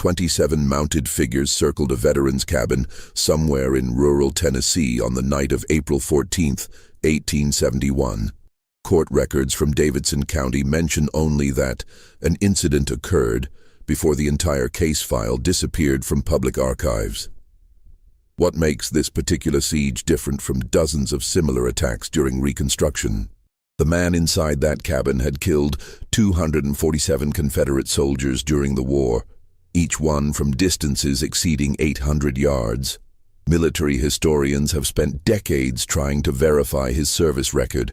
27 mounted figures circled a veteran's cabin somewhere in rural Tennessee on the night of April 14, 1871. Court records from Davidson County mention only that an incident occurred before the entire case file disappeared from public archives. What makes this particular siege different from dozens of similar attacks during Reconstruction? The man inside that cabin had killed 247 Confederate soldiers during the war, each one from distances exceeding 800 yards. Military historians have spent decades trying to verify his service record,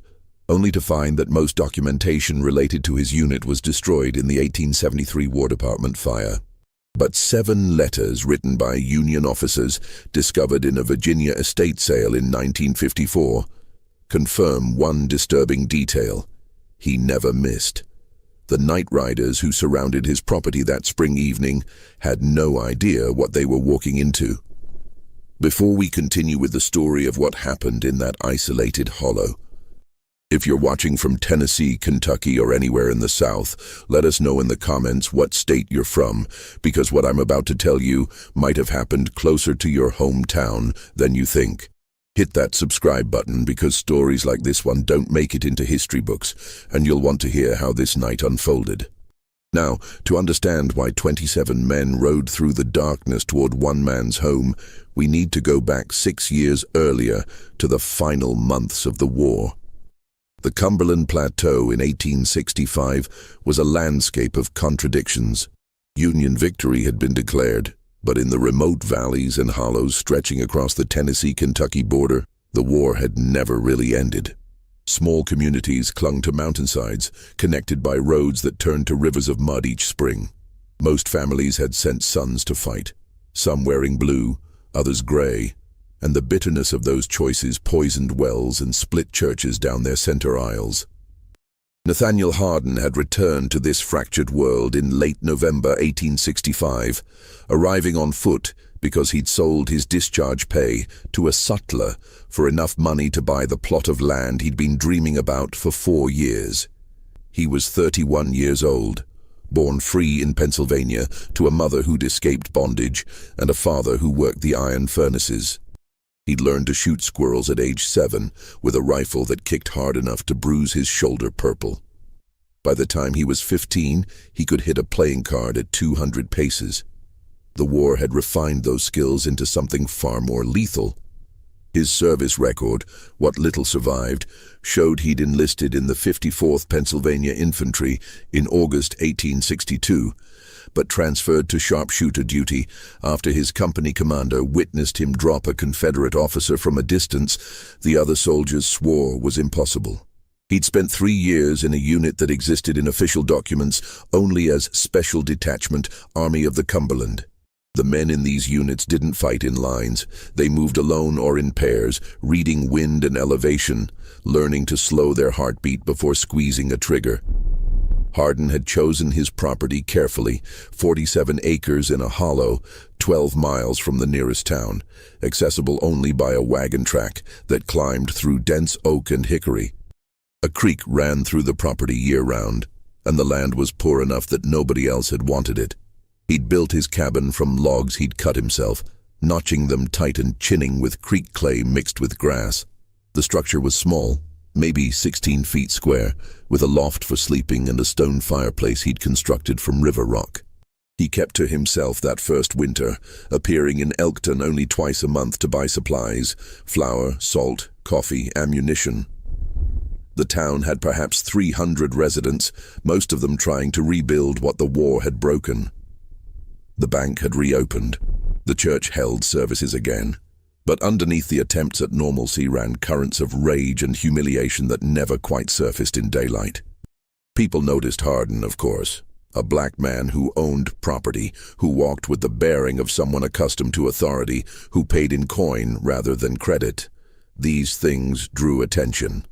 only to find that most documentation related to his unit was destroyed in the 1873 War Department fire. But 7 letters written by Union officers discovered in a Virginia estate sale in 1954 confirm one disturbing detail: he never missed. The Nightriders who surrounded his property that spring evening had no idea what they were walking into. Before we continue with the story of what happened in that isolated hollow, if you're watching from Tennessee, Kentucky, or anywhere in the South, let us know in the comments what state you're from, because what I'm about to tell you might have happened closer to your hometown than you think. Hit that subscribe button because stories like this one don't make it into history books, and you'll want to hear how this night unfolded. Now, to understand why 27 men rode through the darkness toward one man's home, we need to go back 6 years earlier to the final months of the war. The Cumberland Plateau in 1865 was a landscape of contradictions. Union victory had been declared, but in the remote valleys and hollows stretching across the Tennessee-Kentucky border, the war had never really ended. Small communities clung to mountainsides, connected by roads that turned to rivers of mud each spring. Most families had sent sons to fight, some wearing blue, others gray, and the bitterness of those choices poisoned wells and split churches down their center aisles. Nathaniel Hardin had returned to this fractured world in late November 1865, arriving on foot because he'd sold his discharge pay to a sutler for enough money to buy the plot of land he'd been dreaming about for 4 years. He was 31 years old, born free in Pennsylvania to a mother who'd escaped bondage and a father who worked the iron furnaces. He'd learned to shoot squirrels at age 7 with a rifle that kicked hard enough to bruise his shoulder purple. By the time he was 15, he could hit a playing card at 200 paces. The war had refined those skills into something far more lethal. His service record, what little survived, showed he'd enlisted in the 54th Pennsylvania Infantry in August 1862, but transferred to sharpshooter duty after his company commander witnessed him drop a Confederate officer from a distance the other soldiers swore was impossible. He'd spent 3 years in a unit that existed in official documents only as Special Detachment, Army of the Cumberland. The men in these units didn't fight in lines. They moved alone or in pairs, reading wind and elevation, learning to slow their heartbeat before squeezing a trigger. Hardin had chosen his property carefully, 47 acres in a hollow, 12 miles from the nearest town, accessible only by a wagon track that climbed through dense oak and hickory. A creek ran through the property year-round, and the land was poor enough that nobody else had wanted it. He'd built his cabin from logs he'd cut himself, notching them tight and chinning with creek clay mixed with grass. The structure was small, maybe 16 feet square, with a loft for sleeping and a stone fireplace he'd constructed from river rock. He kept to himself that first winter, appearing in Elkton only twice a month to buy supplies: flour, salt, coffee, ammunition. The town had perhaps 300 residents, most of them trying to rebuild what the war had broken. The bank had reopened. The church held services again. But underneath the attempts at normalcy ran currents of rage and humiliation that never quite surfaced in daylight. People noticed Hardin, of course, a black man who owned property, who walked with the bearing of someone accustomed to authority, who paid in coin rather than credit. These things drew attention.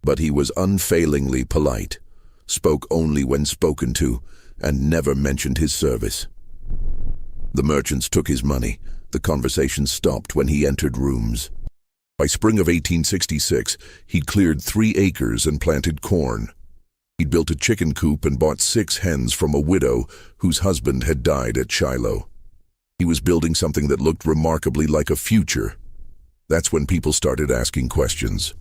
But he was unfailingly polite, spoke only when spoken to, and never mentioned his service. The merchants took his money. The conversation stopped when he entered rooms. By spring of 1866, he'd cleared 3 acres and planted corn. He'd built a chicken coop and bought 6 hens from a widow whose husband had died at Shiloh. He was building something that looked remarkably like a future. That's when people started asking questions.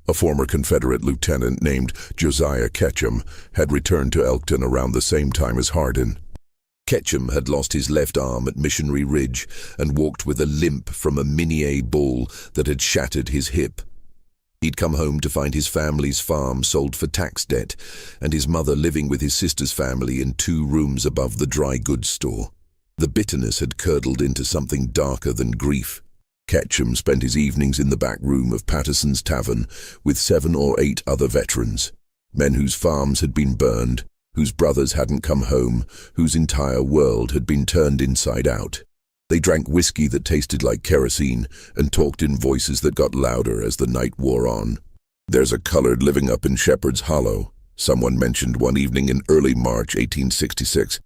A former Confederate lieutenant named Josiah Ketchum had returned to Elkton around the same time as Hardin. Ketchum had lost his left arm at Missionary Ridge and walked with a limp from a Minier bull that had shattered his hip. He'd come home to find his family's farm sold for tax debt and his mother living with his sister's family in 2 rooms above the dry goods store. The bitterness had curdled into something darker than grief. Ketchum spent his evenings in the back room of Patterson's Tavern with 7 or 8 other veterans, men whose farms had been burned, whose brothers hadn't come home, whose entire world had been turned inside out. They drank whiskey that tasted like kerosene and talked in voices that got louder as the night wore on. "There's a colored living up in Shepherd's Hollow," someone mentioned one evening in early March 1866.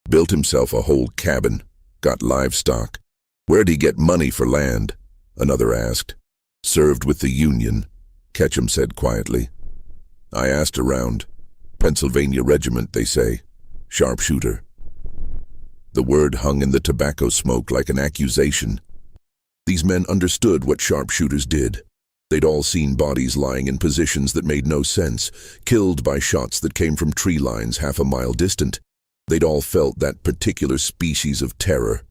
"Built himself a whole cabin, got livestock. Where'd he get money for land?" another asked. "Served with the Union," Ketchum said quietly. "I asked around. Pennsylvania regiment, they say. Sharpshooter." The word hung in the tobacco smoke like an accusation. These men understood what sharpshooters did. They'd all seen bodies lying in positions that made no sense, killed by shots that came from tree lines half a mile distant. They'd all felt that particular species of terror,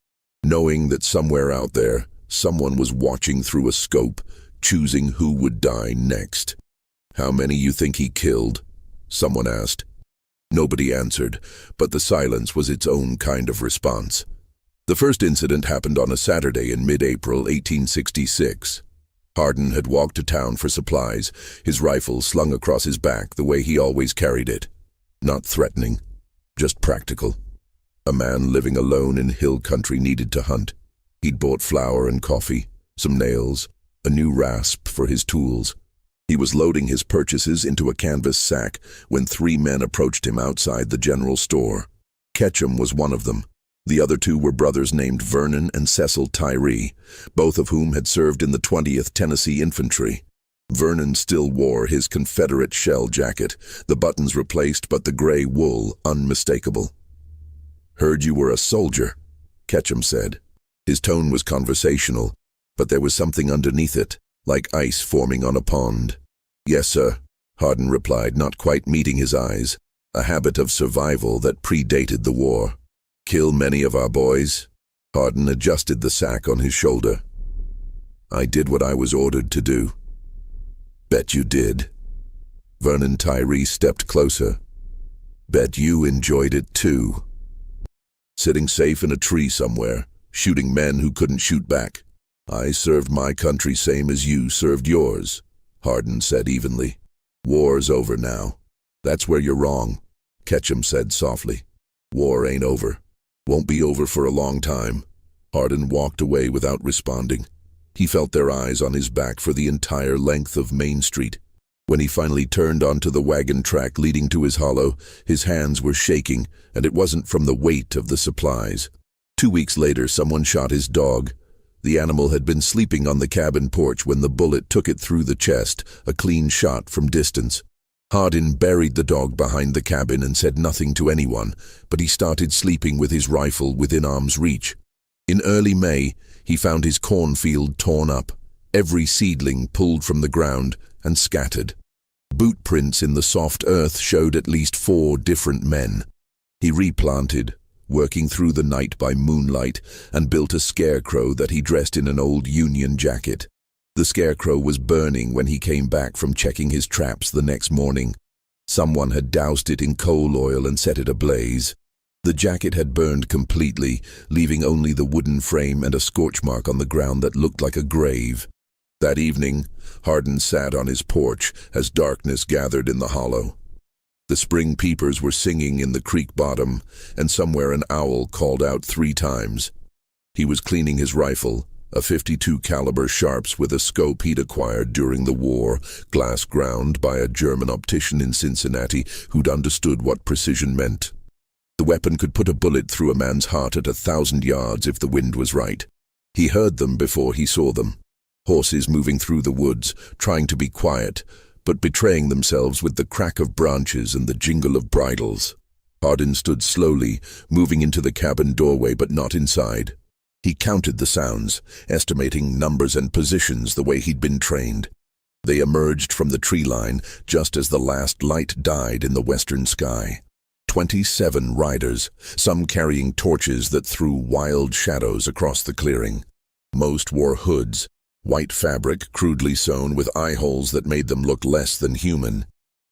knowing that somewhere out there, someone was watching through a scope, choosing who would die next. "How many you think he killed?" someone asked. Nobody answered, but the silence was its own kind of response. The first incident happened on a Saturday in mid-April 1866. Hardin had walked to town for supplies, his rifle slung across his back the way he always carried it. Not threatening, just practical. A man living alone in hill country needed to hunt. He'd bought flour and coffee, some nails, a new rasp for his tools. He was loading his purchases into a canvas sack when 3 men approached him outside the general store. Ketchum was one of them. The other 2 were brothers named Vernon and Cecil Tyree, both of whom had served in the 20th Tennessee Infantry. Vernon still wore his Confederate shell jacket, the buttons replaced but the gray wool unmistakable. "Heard you were a soldier," Ketchum said. His tone was conversational, but there was something underneath it, like ice forming on a pond. "Yes, sir," Hardin replied, not quite meeting his eyes, a habit of survival that predated the war. "Kill many of our boys?" Hardin adjusted the sack on his shoulder. "I did what I was ordered to do." "Bet you did." Vernon Tyree stepped closer. "Bet you enjoyed it too." "Sitting safe in a tree somewhere, shooting men who couldn't shoot back." "I served my country same as you served yours," Hardin said evenly. "War's over now." "That's where you're wrong," Ketchum said softly. "War ain't over. Won't be over for a long time." Hardin walked away without responding. He felt their eyes on his back for the entire length of Main Street. When he finally turned onto the wagon track leading to his hollow, his hands were shaking, and it wasn't from the weight of the supplies. 2 weeks later, someone shot his dog. The animal had been sleeping on the cabin porch when the bullet took it through the chest, a clean shot from distance. Hardin buried the dog behind the cabin and said nothing to anyone, but he started sleeping with his rifle within arm's reach. In early May, he found his cornfield torn up, every seedling pulled from the ground and scattered. Boot prints in the soft earth showed at least 4 different men. He replanted, working through the night by moonlight, and built a scarecrow that he dressed in an old Union jacket. The scarecrow was burning when he came back from checking his traps the next morning. Someone had doused it in coal oil and set it ablaze. The jacket had burned completely, leaving only the wooden frame and a scorch mark on the ground that looked like a grave. That evening, Hardin sat on his porch as darkness gathered in the hollow. The spring peepers were singing in the creek bottom, and somewhere an owl called out 3 times. He was cleaning his rifle, a .52 caliber Sharps with a scope he'd acquired during the war, glass ground by a German optician in Cincinnati who'd understood what precision meant. The weapon could put a bullet through a man's heart at 1,000 yards if the wind was right. He heard them before he saw them. Horses moving through the woods, trying to be quiet, but betraying themselves with the crack of branches and the jingle of bridles. Hardin stood slowly, moving into the cabin doorway but not inside. He counted the sounds, estimating numbers and positions the way he'd been trained. They emerged from the tree line just as the last light died in the western sky. 27 riders, some carrying torches that threw wild shadows across the clearing. Most wore hoods, white fabric crudely sewn with eye holes that made them look less than human.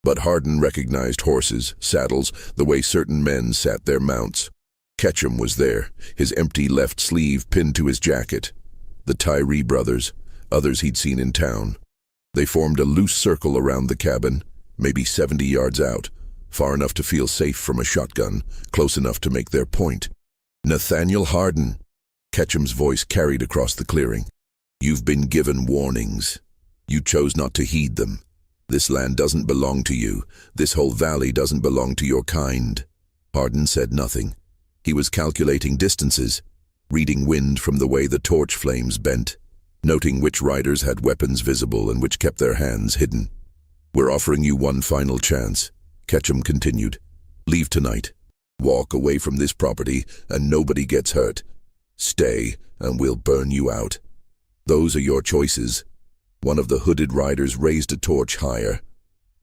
But Hardin recognized horses, saddles, the way certain men sat their mounts. Ketchum was there, his empty left sleeve pinned to his jacket. The Tyree brothers, others he'd seen in town. They formed a loose circle around the cabin, maybe 70 yards out, far enough to feel safe from a shotgun, close enough to make their point. "Nathaniel Hardin," Ketchum's voice carried across the clearing. "You've been given warnings. You chose not to heed them. This land doesn't belong to you. This whole valley doesn't belong to your kind." Hardin said nothing. He was calculating distances, reading wind from the way the torch flames bent, noting which riders had weapons visible and which kept their hands hidden. "We're offering you one final chance," Ketchum continued. "Leave tonight. Walk away from this property and nobody gets hurt. Stay and we'll burn you out. Those are your choices." One of the hooded riders raised a torch higher.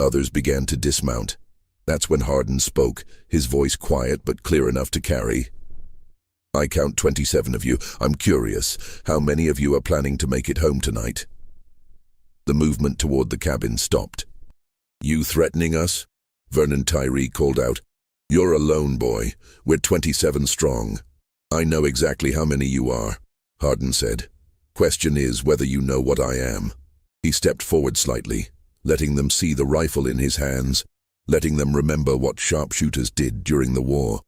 Others began to dismount. That's when Hardin spoke, his voice quiet but clear enough to carry. "I count 27 of you. I'm curious, how many of you are planning to make it home tonight?" The movement toward the cabin stopped. "You threatening us?" Vernon Tyree called out. "You're a lone boy. We're 27 strong." "I know exactly how many you are," Hardin said. "Question is whether you know what I am." He stepped forward slightly, letting them see the rifle in his hands, letting them remember what sharpshooters did during the war.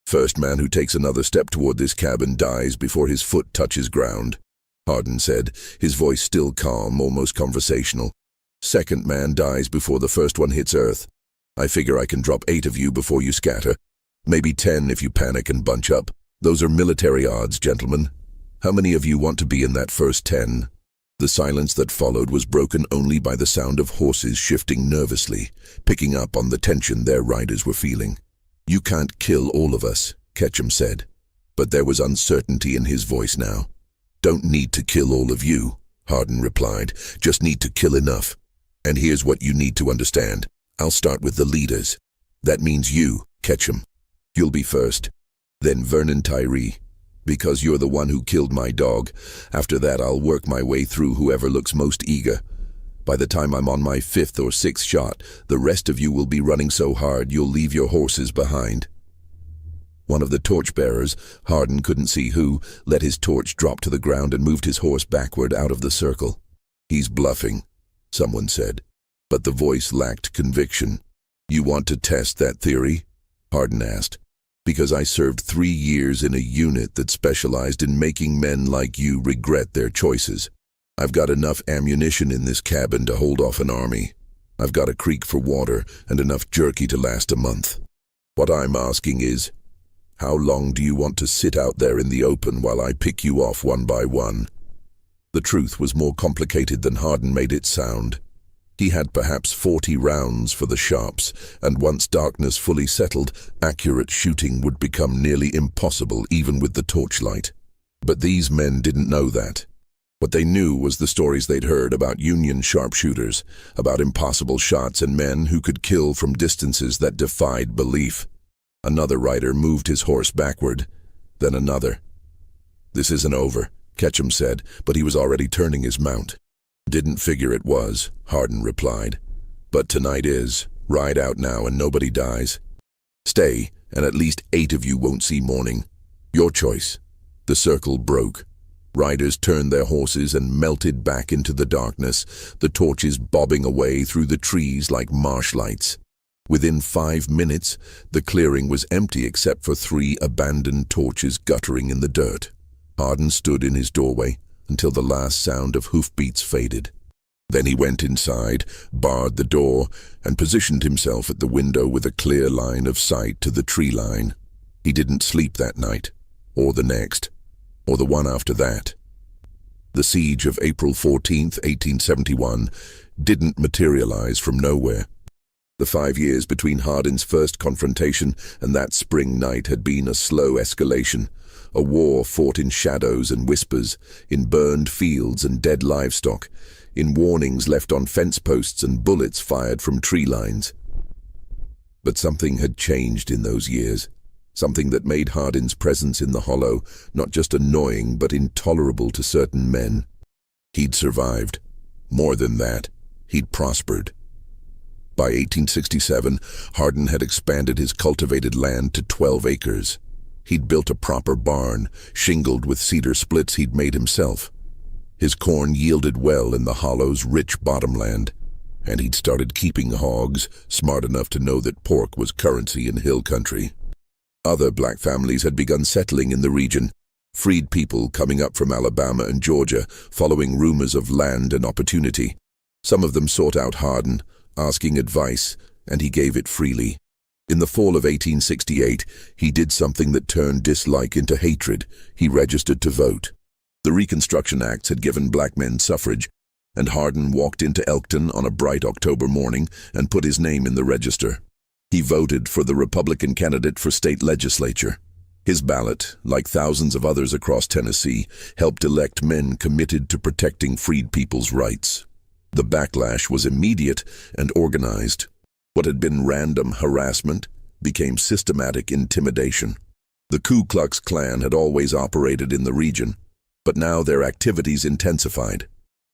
"First man who takes another step toward this cabin dies before his foot touches ground," Hardin said, his voice still calm, almost conversational. "Second man dies before the first one hits earth. I figure I can drop 8 of you before you scatter. Maybe 10 if you panic and bunch up. Those are military odds, gentlemen. How many of you want to be in that first 10? The silence that followed was broken only by the sound of horses shifting nervously, picking up on the tension their riders were feeling. "You can't kill all of us," Ketchum said, but there was uncertainty in his voice now. "Don't need to kill all of you," Hardin replied, "just need to kill enough. And here's what you need to understand. I'll start with the leaders. That means you, Ketchum. You'll be first. Then Vernon Tyree, because you're the one who killed my dog. After that, I'll work my way through whoever looks most eager. By the time I'm on my 5th or 6th shot, the rest of you will be running so hard you'll leave your horses behind." One of the torchbearers, Hardin couldn't see who, let his torch drop to the ground and moved his horse backward out of the circle. "He's bluffing," someone said, but the voice lacked conviction. "You want to test that theory?" Hardin asked. "Because I served 3 years in a unit that specialized in making men like you regret their choices. I've got enough ammunition in this cabin to hold off an army. I've got a creek for water and enough jerky to last a month. What I'm asking is, how long do you want to sit out there in the open while I pick you off one by one?" The truth was more complicated than Hardin made it sound. He had perhaps 40 rounds for the sharps, and once darkness fully settled, accurate shooting would become nearly impossible even with the torchlight. But these men didn't know that. What they knew was the stories they'd heard about Union sharpshooters, about impossible shots and men who could kill from distances that defied belief. Another rider moved his horse backward, then another. "This isn't over," Ketchum said, but he was already turning his mount. "Didn't figure it was," Hardin replied. "But tonight is. Ride out now and nobody dies. Stay, and at least 8 of you won't see morning. Your choice." The circle broke. Riders turned their horses and melted back into the darkness, the torches bobbing away through the trees like marsh lights. Within 5 minutes, the clearing was empty except for 3 abandoned torches guttering in the dirt. Hardin stood in his doorway until the last sound of hoofbeats faded. Then he went inside, barred the door, and positioned himself at the window with a clear line of sight to the tree line. He didn't sleep that night, or the next, or the one after that. The siege of April 14th, 1871, didn't materialize from nowhere. The 5 years between Hardin's first confrontation and that spring night had been a slow escalation, a war fought in shadows and whispers, in burned fields and dead livestock, in warnings left on fence posts and bullets fired from tree lines. But something had changed in those years, something that made Hardin's presence in the hollow not just annoying but intolerable to certain men. He'd survived. More than that, he'd prospered. By 1867, Hardin had expanded his cultivated land to 12 acres. He'd built a proper barn, shingled with cedar splits he'd made himself. His corn yielded well in the hollow's rich bottomland, and he'd started keeping hogs, smart enough to know that pork was currency in hill country. Other black families had begun settling in the region, freed people coming up from Alabama and Georgia, following rumors of land and opportunity. Some of them sought out Hardin, asking advice, and he gave it freely. In the fall of 1868, he did something that turned dislike into hatred. He registered to vote. The Reconstruction Acts had given black men suffrage, and Hardin walked into Elkton on a bright October morning and put his name in the register. He voted for the Republican candidate for state legislature. His ballot, like thousands of others across Tennessee, helped elect men committed to protecting freed people's rights. The backlash was immediate and organized. What had been random harassment became systematic intimidation. The Ku Klux Klan had always operated in the region, but now their activities intensified.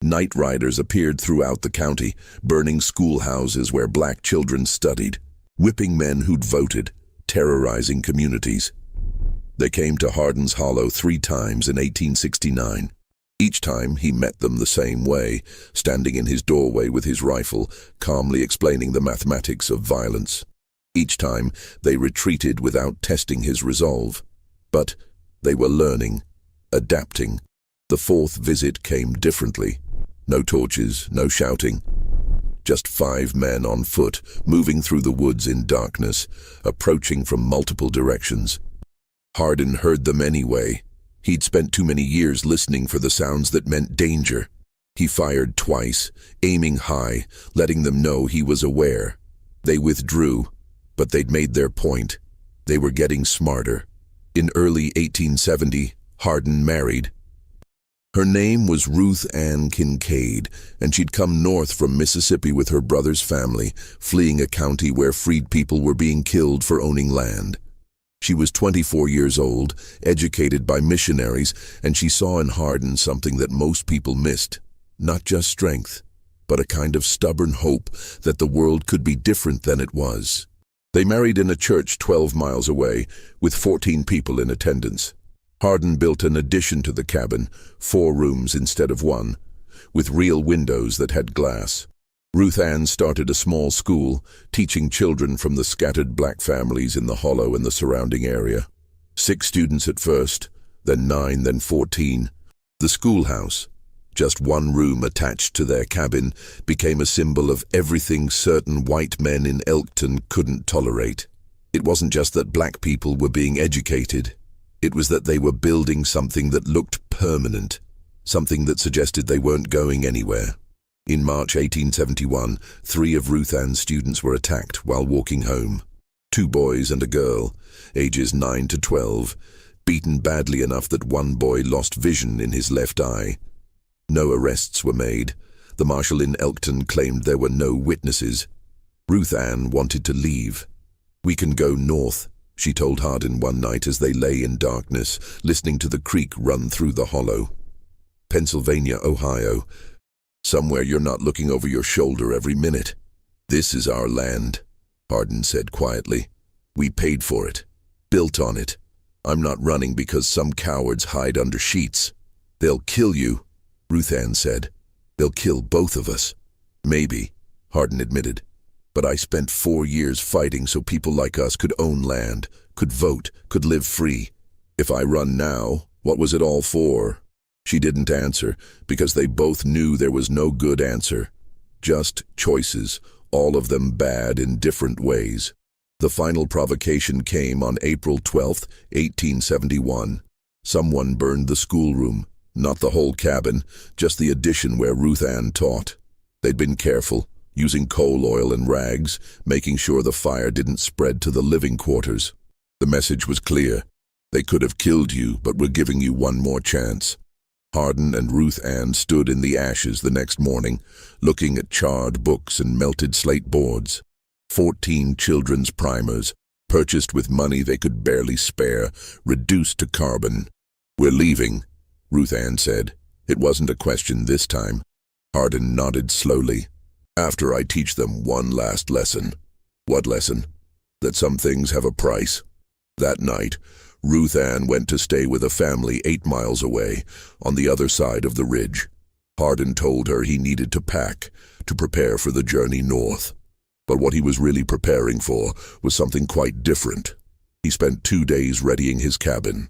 Nightriders appeared throughout the county, burning schoolhouses where black children studied, whipping men who'd voted, terrorizing communities. They came to Hardin's Hollow 3 times in 1869. Each time he met them the same way, standing in his doorway with his rifle, calmly explaining the mathematics of violence. Each time they retreated without testing his resolve. But they were learning, adapting. The 4th visit came differently. No torches, no shouting. Just 5 men on foot, moving through the woods in darkness, approaching from multiple directions. Hardin heard them anyway. He'd spent too many years listening for the sounds that meant danger. He fired twice, aiming high, letting them know he was aware. They withdrew, but they'd made their point. They were getting smarter. In early 1870, Hardin married. Her name was Ruth Ann Kincaid, and she'd come north from Mississippi with her brother's family, fleeing a county where freed people were being killed for owning land. She was 24 years old, educated by missionaries, and she saw in Hardin something that most people missed. Not just strength, but a kind of stubborn hope that the world could be different than it was. They married in a church 12 miles away, with 14 people in attendance. Hardin built an addition to the cabin, 4 rooms instead of 1, with real windows that had glass. Ruth Ann started a small school, teaching children from the scattered black families in the hollow and the surrounding area. 6 students at first, then 9, then 14. The schoolhouse, just 1 room attached to their cabin, became a symbol of everything certain white men in Elkton couldn't tolerate. It wasn't just that black people were being educated. It was that they were building something that looked permanent, something that suggested they weren't going anywhere. In March 1871, 3 of Ruth Ann's students were attacked while walking home. 2 boys and a girl, ages 9 to 12, beaten badly enough that one boy lost vision in his left eye. No arrests were made. The marshal in Elkton claimed there were no witnesses. Ruth Ann wanted to leave. "We can go north," she told Hardin one night as they lay in darkness, listening to the creek run through the hollow. "Pennsylvania, Ohio. Somewhere you're not looking over your shoulder every minute. This is our land," Hardin said quietly. "We paid for it, built on it. I'm not running because some cowards hide under sheets." "They'll kill you," Ruth Ann said. "They'll kill both of us." "Maybe," Hardin admitted. "But I spent 4 years fighting so people like us could own land, could vote, could live free. If I run now, what was it all for?" She didn't answer, because they both knew there was no good answer. Just choices, all of them bad in different ways. The final provocation came on April 12, 1871. Someone burned the schoolroom. Not the whole cabin, just the addition where Ruth Ann taught. They'd been careful, using coal oil and rags, making sure the fire didn't spread to the living quarters. The message was clear. They could have killed you, but were giving you one more chance. Hardin and Ruth Ann stood in the ashes the next morning, looking at charred books and melted slate boards. 14 children's primers, purchased with money they could barely spare, reduced to carbon. "We're leaving," Ruth Ann said. It wasn't a question this time. Hardin nodded slowly. "After I teach them one last lesson." "What lesson?" "That some things have a price." That night, Ruth Ann went to stay with a family 8 miles away, on the other side of the ridge. Hardin told her he needed to pack, to prepare for the journey north. But what he was really preparing for was something quite different. He spent 2 days readying his cabin.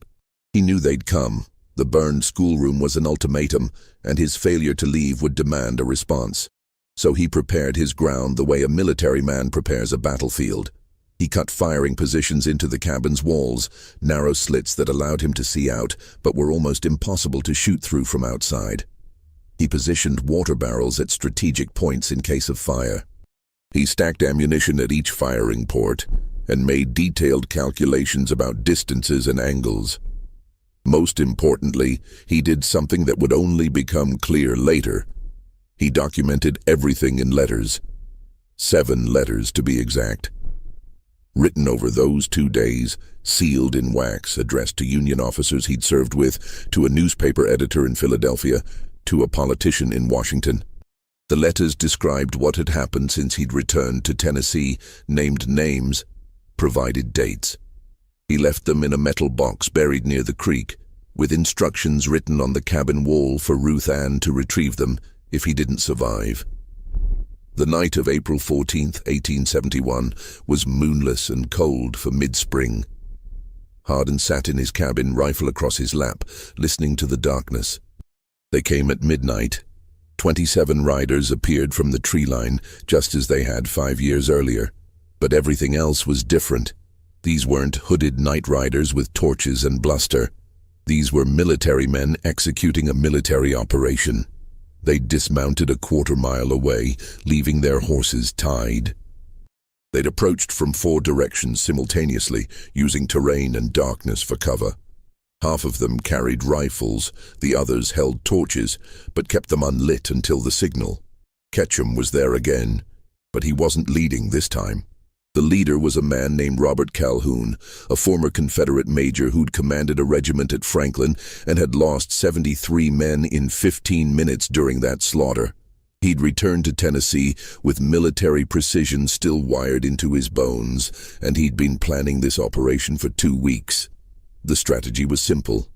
He knew they'd come. The burned schoolroom was an ultimatum, and his failure to leave would demand a response. So he prepared his ground the way a military man prepares a battlefield. He cut firing positions into the cabin's walls, narrow slits that allowed him to see out, but were almost impossible to shoot through from outside. He positioned water barrels at strategic points in case of fire. He stacked ammunition at each firing port, and made detailed calculations about distances and angles. Most importantly, he did something that would only become clear later. He documented everything in letters. 7 letters to be exact. Written over those 2 days, sealed in wax, addressed to Union officers he'd served with, to a newspaper editor in Philadelphia, to a politician in Washington. The letters described what had happened since he'd returned to Tennessee, named names, provided dates. He left them in a metal box buried near the creek, with instructions written on the cabin wall for Ruth Ann to retrieve them if he didn't survive. The night of April 14th, 1871, was moonless and cold for mid-spring. Hardin sat in his cabin, rifle across his lap, listening to the darkness. They came at midnight. 27 riders appeared from the tree line, just as they had 5 years earlier. But everything else was different. These weren't hooded Nightriders with torches and bluster. These were military men executing a military operation. They dismounted a quarter-mile away, leaving their horses tied. They'd approached from 4 directions simultaneously, using terrain and darkness for cover. Half of them carried rifles, the others held torches, but kept them unlit until the signal. Ketchum was there again, but he wasn't leading this time. The leader was a man named Robert Calhoun, a former Confederate major who'd commanded a regiment at Franklin and had lost 73 men in 15 minutes during that slaughter. He'd returned to Tennessee with military precision still wired into his bones, and he'd been planning this operation for 2 weeks. The strategy was simple.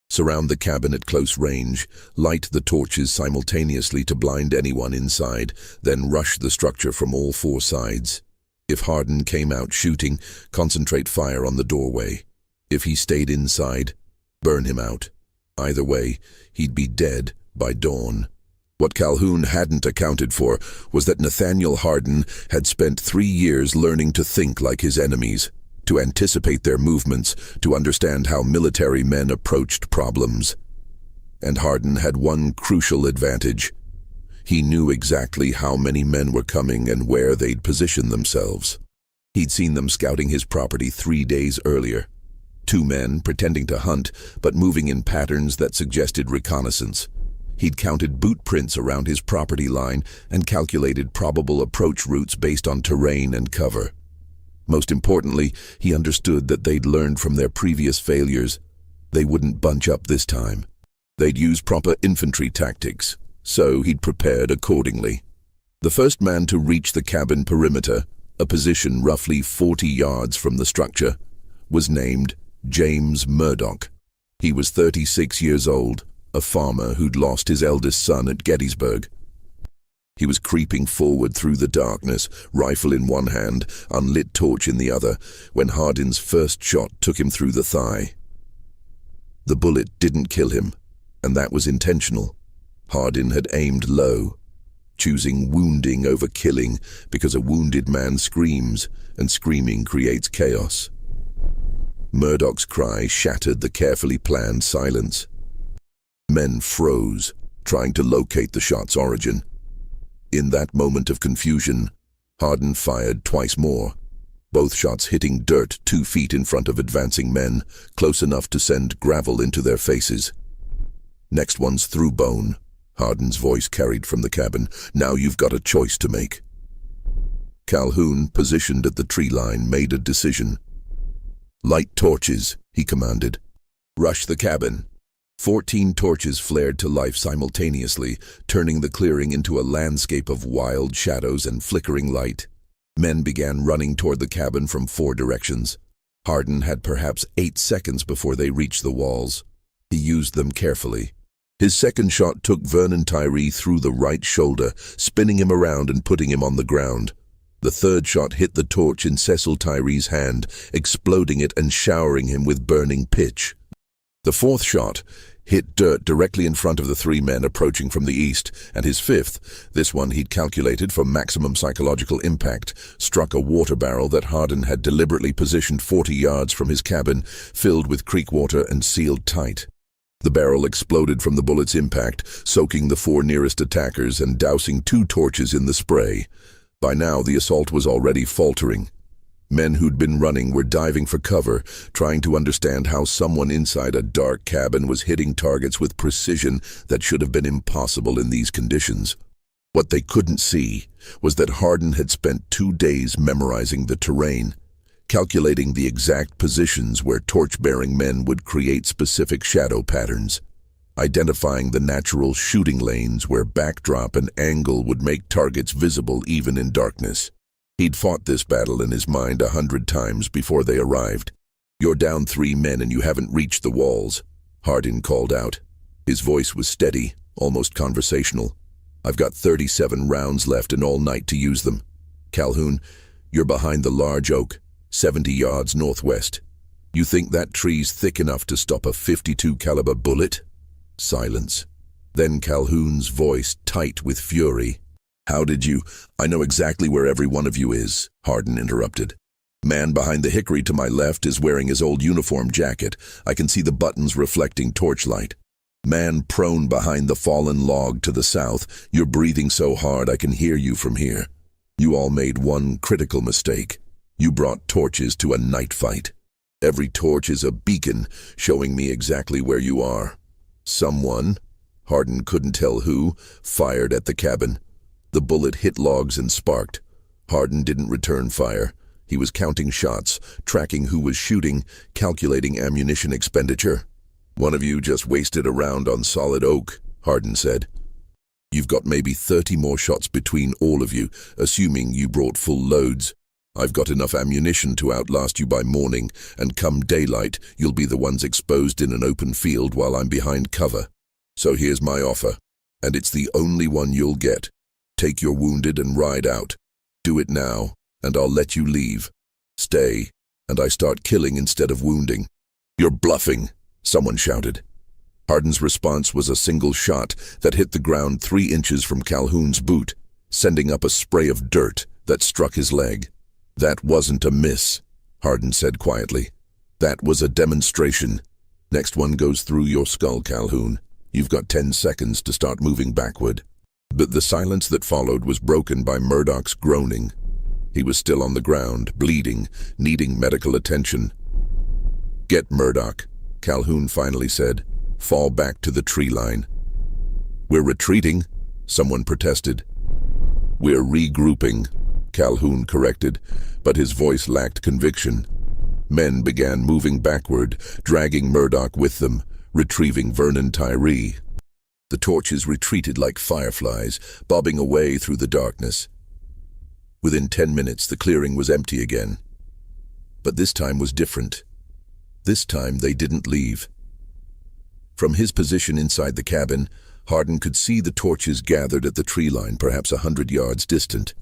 Surround the cabin at close range, light the torches simultaneously to blind anyone inside, then rush the structure from all 4 sides. If Hardin came out shooting, concentrate fire on the doorway. If he stayed inside, burn him out. Either way, he'd be dead by dawn. What Calhoun hadn't accounted for was that Nathaniel Hardin had spent 3 years learning to think like his enemies, to anticipate their movements, to understand how military men approached problems. And Hardin had one crucial advantage. He knew exactly how many men were coming and where they'd position themselves. He'd seen them scouting his property 3 days earlier. 2 men pretending to hunt, but moving in patterns that suggested reconnaissance. He'd counted boot prints around his property line and calculated probable approach routes based on terrain and cover. Most importantly, he understood that they'd learned from their previous failures. They wouldn't bunch up this time. They'd use proper infantry tactics, so he'd prepared accordingly. The first man to reach the cabin perimeter, a position roughly 40 yards from the structure, was named James Murdoch. He was 36 years old, a farmer who'd lost his eldest son at Gettysburg. He was creeping forward through the darkness, rifle in one hand, unlit torch in the other, when Hardin's first shot took him through the thigh. The bullet didn't kill him, and that was intentional. Hardin had aimed low, choosing wounding over killing because a wounded man screams, and screaming creates chaos. Murdoch's cry shattered the carefully planned silence. Men froze, trying to locate the shot's origin. In that moment of confusion, Hardin fired twice more, both shots hitting dirt 2 feet in front of advancing men, close enough to send gravel into their faces. Next one's through bone, Hardin's voice carried from the cabin. Now you've got a choice to make. Calhoun, positioned at the tree line, made a decision. Light torches, he commanded. Rush the cabin. 14 torches flared to life simultaneously, turning the clearing into a landscape of wild shadows and flickering light. Men began running toward the cabin from 4 directions. Hardin had perhaps 8 seconds before they reached the walls. He used them carefully. His second shot took Vernon Tyree through the right shoulder, spinning him around and putting him on the ground. The third shot hit the torch in Cecil Tyree's hand, exploding it and showering him with burning pitch. The fourth shot hit dirt directly in front of the 3 men approaching from the east, and his fifth, this one he'd calculated for maximum psychological impact, struck a water barrel that Hardin had deliberately positioned 40 yards from his cabin, filled with creek water and sealed tight. The barrel exploded from the bullet's impact, soaking the 4 nearest attackers and dousing 2 torches in the spray. By now, the assault was already faltering. Men who'd been running were diving for cover, trying to understand how someone inside a dark cabin was hitting targets with precision that should have been impossible in these conditions. What they couldn't see was that Hardin had spent 2 days memorizing the terrain, calculating the exact positions where torch-bearing men would create specific shadow patterns, identifying the natural shooting lanes where backdrop and angle would make targets visible even in darkness. He'd fought this battle in his mind 100 times before they arrived. "You're down 3 men and you haven't reached the walls," Hardin called out. His voice was steady, almost conversational. "I've got 37 rounds left and all night to use them. Calhoun, you're behind the large oak, 70 yards northwest. You think that tree's thick enough to stop a .52 caliber bullet?" Silence. Then Calhoun's voice, tight with fury. "How did you—" "I know exactly where every one of you is," Hardin interrupted. "Man behind the hickory to my left is wearing his old uniform jacket. I can see the buttons reflecting torchlight. Man prone behind the fallen log to the south. You're breathing so hard I can hear you from here. You all made one critical mistake. You brought torches to a night fight. Every torch is a beacon showing me exactly where you are. Someone, Hardin couldn't tell who, fired at the cabin. The bullet hit logs and sparked. Hardin didn't return fire. He was counting shots, tracking who was shooting, calculating ammunition expenditure. One of you just wasted a round on solid oak," Hardin said. "You've got maybe 30 more shots between all of you, assuming you brought full loads. I've got enough ammunition to outlast you by morning, and come daylight, you'll be the ones exposed in an open field while I'm behind cover. So here's my offer, and it's the only one you'll get. Take your wounded and ride out. Do it now, and I'll let you leave. Stay, and I start killing instead of wounding." "You're bluffing," someone shouted. Hardin's response was a single shot that hit the ground 3 inches from Calhoun's boot, sending up a spray of dirt that struck his leg. "That wasn't a miss," Hardin said quietly. "That was a demonstration. Next one goes through your skull, Calhoun. You've got 10 seconds to start moving backward." But the silence that followed was broken by Murdoch's groaning. He was still on the ground, bleeding, needing medical attention. "Get Murdoch," Calhoun finally said. "Fall back to the tree line." "We're retreating," someone protested. "We're regrouping," Calhoun corrected, but his voice lacked conviction. Men began moving backward, dragging Murdoch with them, retrieving Vernon Tyree. The torches retreated like fireflies, bobbing away through the darkness. Within 10 minutes, the clearing was empty again. But this time was different. This time, they didn't leave. From his position inside the cabin, Hardin could see the torches gathered at the tree line, perhaps 100 yards distant.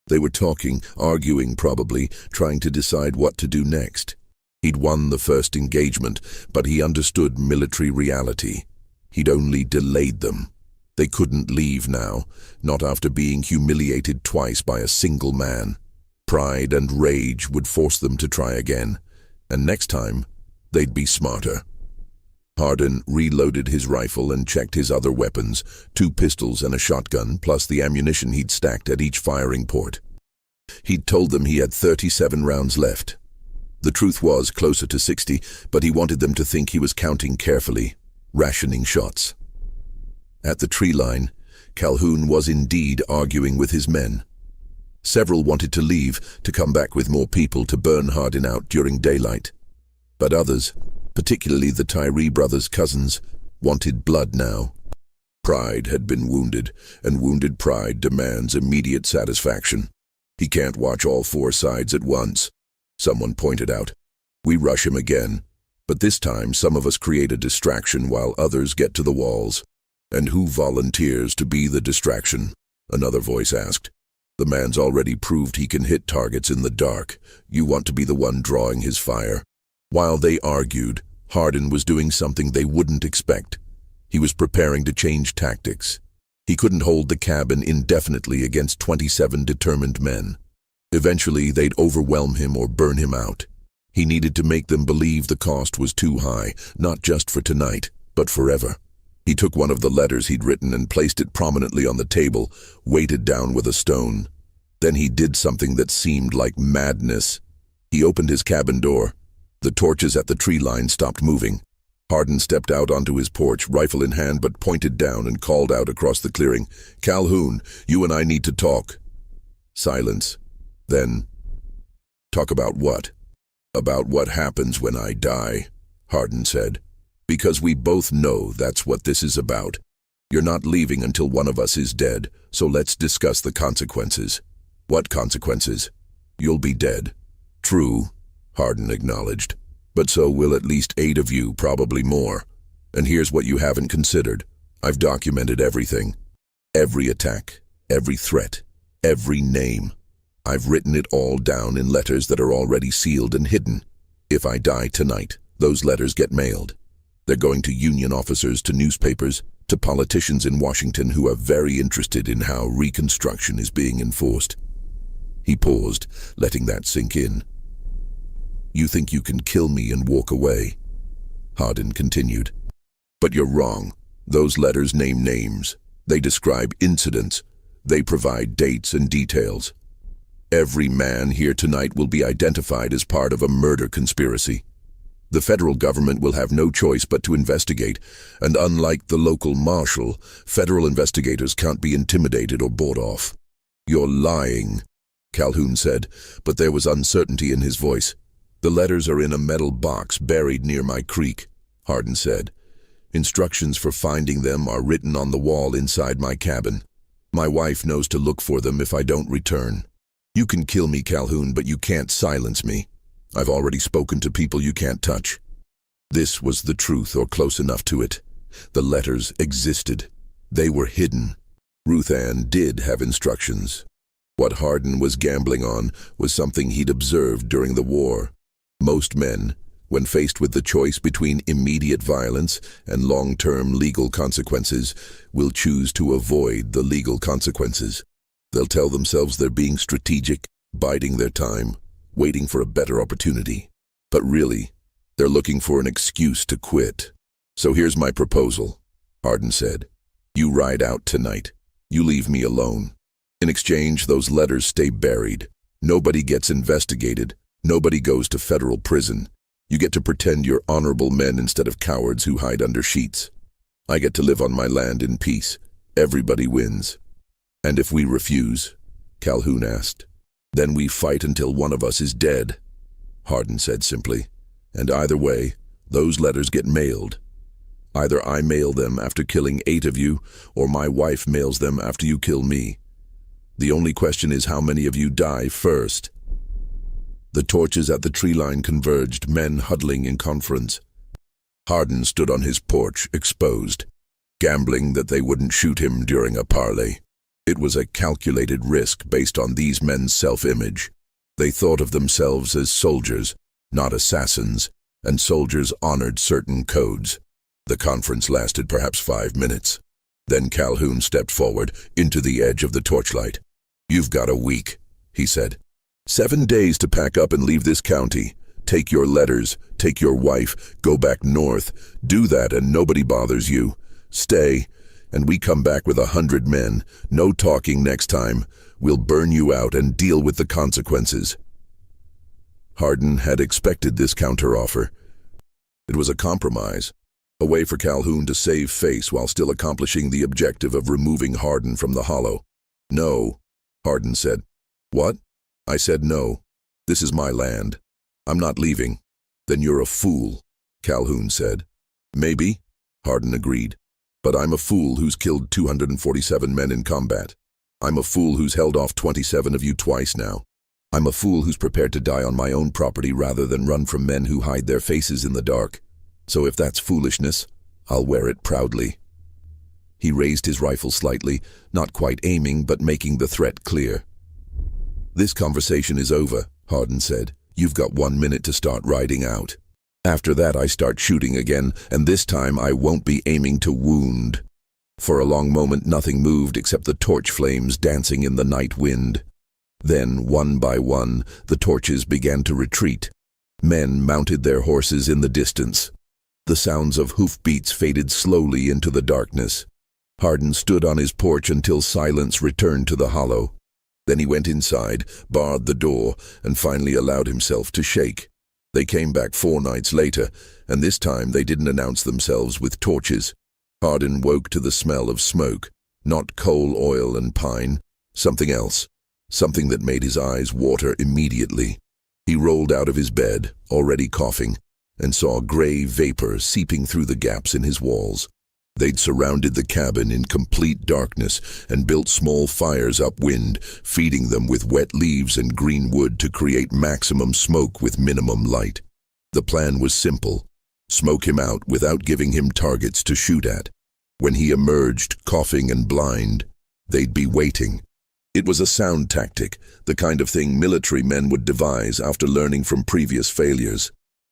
They were talking, arguing probably, trying to decide what to do next. He'd won the first engagement, but he understood military reality. He'd only delayed them. They couldn't leave now, not after being humiliated twice by a single man. Pride and rage would force them to try again, and next time, they'd be smarter. Hardin reloaded his rifle and checked his other weapons, 2 pistols and a shotgun, plus the ammunition he'd stacked at each firing port. He'd told them he had 37 rounds left. The truth was closer to 60, but he wanted them to think he was counting carefully, rationing shots. At the tree line, Calhoun was indeed arguing with his men. Several wanted to leave, to come back with more people to burn Hardin out during daylight. But others, particularly the Tyree brothers' cousins, wanted blood now. Pride had been wounded, and wounded pride demands immediate satisfaction. He can't watch all 4 sides at once, someone pointed out. We rush him again, but this time some of us create a distraction while others get to the walls. And who volunteers to be the distraction? Another voice asked. The man's already proved he can hit targets in the dark. You want to be the one drawing his fire. While they argued, Hardin was doing something they wouldn't expect. He was preparing to change tactics. He couldn't hold the cabin indefinitely against 27 determined men. Eventually, they'd overwhelm him or burn him out. He needed to make them believe the cost was too high, not just for tonight, but forever. He took one of the letters he'd written and placed it prominently on the table, weighted down with a stone. Then he did something that seemed like madness. He opened his cabin door. The torches at the tree line stopped moving. Hardin stepped out onto his porch, rifle in hand, but pointed down and called out across the clearing, "Calhoun, you and I need to talk." Silence. Then, "Talk about what?" "About what happens when I die," Hardin said. "Because we both know that's what this is about. You're not leaving until one of us is dead, so let's discuss the consequences." "What consequences?" "You'll be dead." "True," Hardin acknowledged. "But so will at least 8 of you, probably more. And here's what you haven't considered. I've documented everything. Every attack, every threat, every name. I've written it all down in letters that are already sealed and hidden. If I die tonight, those letters get mailed. They're going to union officers, to newspapers, to politicians in Washington who are very interested in how Reconstruction is being enforced." He paused, letting that sink in. "You think you can kill me and walk away?" Hardin continued. "But you're wrong. Those letters name names. They describe incidents. They provide dates and details. Every man here tonight will be identified as part of a murder conspiracy. The federal government will have no choice but to investigate, and unlike the local marshal, federal investigators can't be intimidated or bought off." "You're lying," Calhoun said, but there was uncertainty in his voice. "The letters are in a metal box buried near my creek," Hardin said. "Instructions for finding them are written on the wall inside my cabin. My wife knows to look for them if I don't return. You can kill me, Calhoun, but you can't silence me. I've already spoken to people you can't touch." This was the truth, or close enough to it. The letters existed. They were hidden. Ruth Ann did have instructions. What Hardin was gambling on was something he'd observed during the war. Most men, when faced with the choice between immediate violence and long-term legal consequences, will choose to avoid the legal consequences. They'll tell themselves they're being strategic, biding their time, waiting for a better opportunity. But really, they're looking for an excuse to quit. "So here's my proposal," Hardin said. "You ride out tonight. You leave me alone. In exchange, those letters stay buried. Nobody gets investigated. Nobody goes to federal prison. You get to pretend you're honorable men instead of cowards who hide under sheets. I get to live on my land in peace. Everybody wins." "And if we refuse?" Calhoun asked. "Then we fight until one of us is dead," Hardin said simply. "And either way, those letters get mailed. Either I mail them after killing 8 of you, or my wife mails them after you kill me. The only question is how many of you die first." The torches at the tree line converged, men huddling in conference. Hardin stood on his porch, exposed, gambling that they wouldn't shoot him during a parley. It was a calculated risk based on these men's self-image. They thought of themselves as soldiers, not assassins, and soldiers honored certain codes. The conference lasted perhaps 5 minutes. Then Calhoun stepped forward, into the edge of the torchlight. "You've got a week," he said. 7 days to pack up and leave this county. Take your letters, take your wife, go back north. Do that and nobody bothers you. Stay, and we come back with 100 men. No talking next time. We'll burn you out and deal with the consequences." Hardin had expected this counteroffer. It was a compromise, a way for Calhoun to save face while still accomplishing the objective of removing Hardin from the hollow. "No," Hardin said. "What?" "I said no. This is my land. I'm not leaving." "Then you're a fool," Calhoun said. "Maybe," Hardin agreed. "But I'm a fool who's killed 247 men in combat. I'm a fool who's held off 27 of you twice now. I'm a fool who's prepared to die on my own property rather than run from men who hide their faces in the dark. So if that's foolishness, I'll wear it proudly." He raised his rifle slightly, not quite aiming but making the threat clear. "This conversation is over," Hardin said. "You've got 1 minute to start riding out. After that I start shooting again, and this time I won't be aiming to wound." For a long moment nothing moved except the torch flames dancing in the night wind. Then, one by one, the torches began to retreat. Men mounted their horses in the distance. The sounds of hoofbeats faded slowly into the darkness. Hardin stood on his porch until silence returned to the hollow. Then he went inside, barred the door, and finally allowed himself to shake. They came back 4 nights later, and this time they didn't announce themselves with torches. Hardin woke to the smell of smoke, not coal, oil, and pine, something else, something that made his eyes water immediately. He rolled out of his bed, already coughing, and saw gray vapor seeping through the gaps in his walls. They'd surrounded the cabin in complete darkness and built small fires upwind, feeding them with wet leaves and green wood to create maximum smoke with minimum light. The plan was simple: smoke him out without giving him targets to shoot at. When he emerged, coughing and blind, they'd be waiting. It was a sound tactic, the kind of thing military men would devise after learning from previous failures.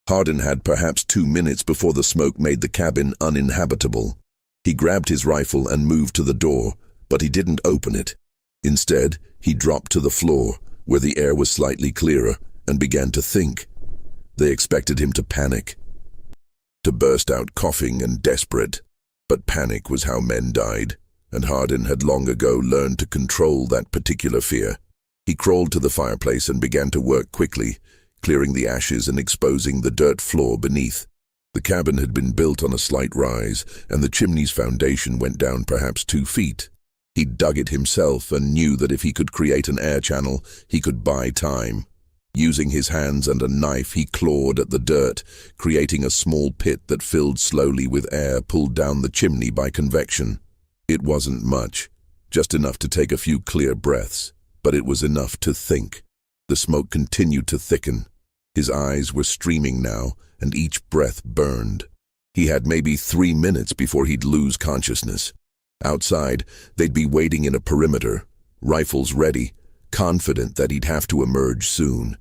Hardin had perhaps 2 minutes before the smoke made the cabin uninhabitable. He grabbed his rifle and moved to the door, but he didn't open it. Instead, he dropped to the floor, where the air was slightly clearer, and began to think. They expected him to panic, to burst out coughing and desperate. But panic was how men died, and Hardin had long ago learned to control that particular fear. He crawled to the fireplace and began to work quickly, clearing the ashes and exposing the dirt floor beneath. The cabin had been built on a slight rise, and the chimney's foundation went down perhaps 2 feet. He dug it himself and knew that if he could create an air channel, he could buy time. Using his hands and a knife, he clawed at the dirt, creating a small pit that filled slowly with air pulled down the chimney by convection. It wasn't much, just enough to take a few clear breaths, but it was enough to think. The smoke continued to thicken. His eyes were streaming now, and each breath burned. He had maybe 3 minutes before he'd lose consciousness. Outside, they'd be waiting in a perimeter, rifles ready, confident that he'd have to emerge soon.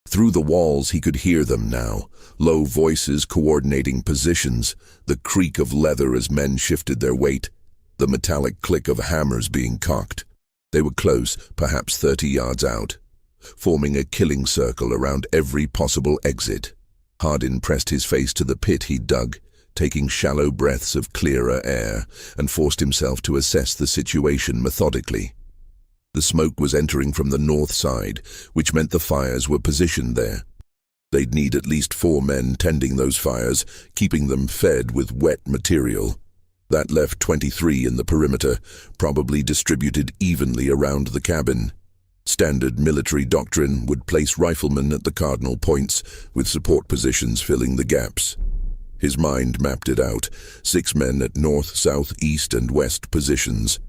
Through the walls he could hear them now, low voices coordinating positions, the creak of leather as men shifted their weight, the metallic click of hammers being cocked. They were close, perhaps 30 yards out, forming a killing circle around every possible exit. Hardin pressed his face to the pit he'd dug, taking shallow breaths of clearer air, and forced himself to assess the situation methodically. The smoke was entering from the north side, which meant the fires were positioned there. They'd need at least 4 men tending those fires, keeping them fed with wet material. That left 23 in the perimeter, probably distributed evenly around the cabin. Standard military doctrine would place riflemen at the cardinal points, with support positions filling the gaps. His mind mapped it out: 6 men at north, south, east, and west positions.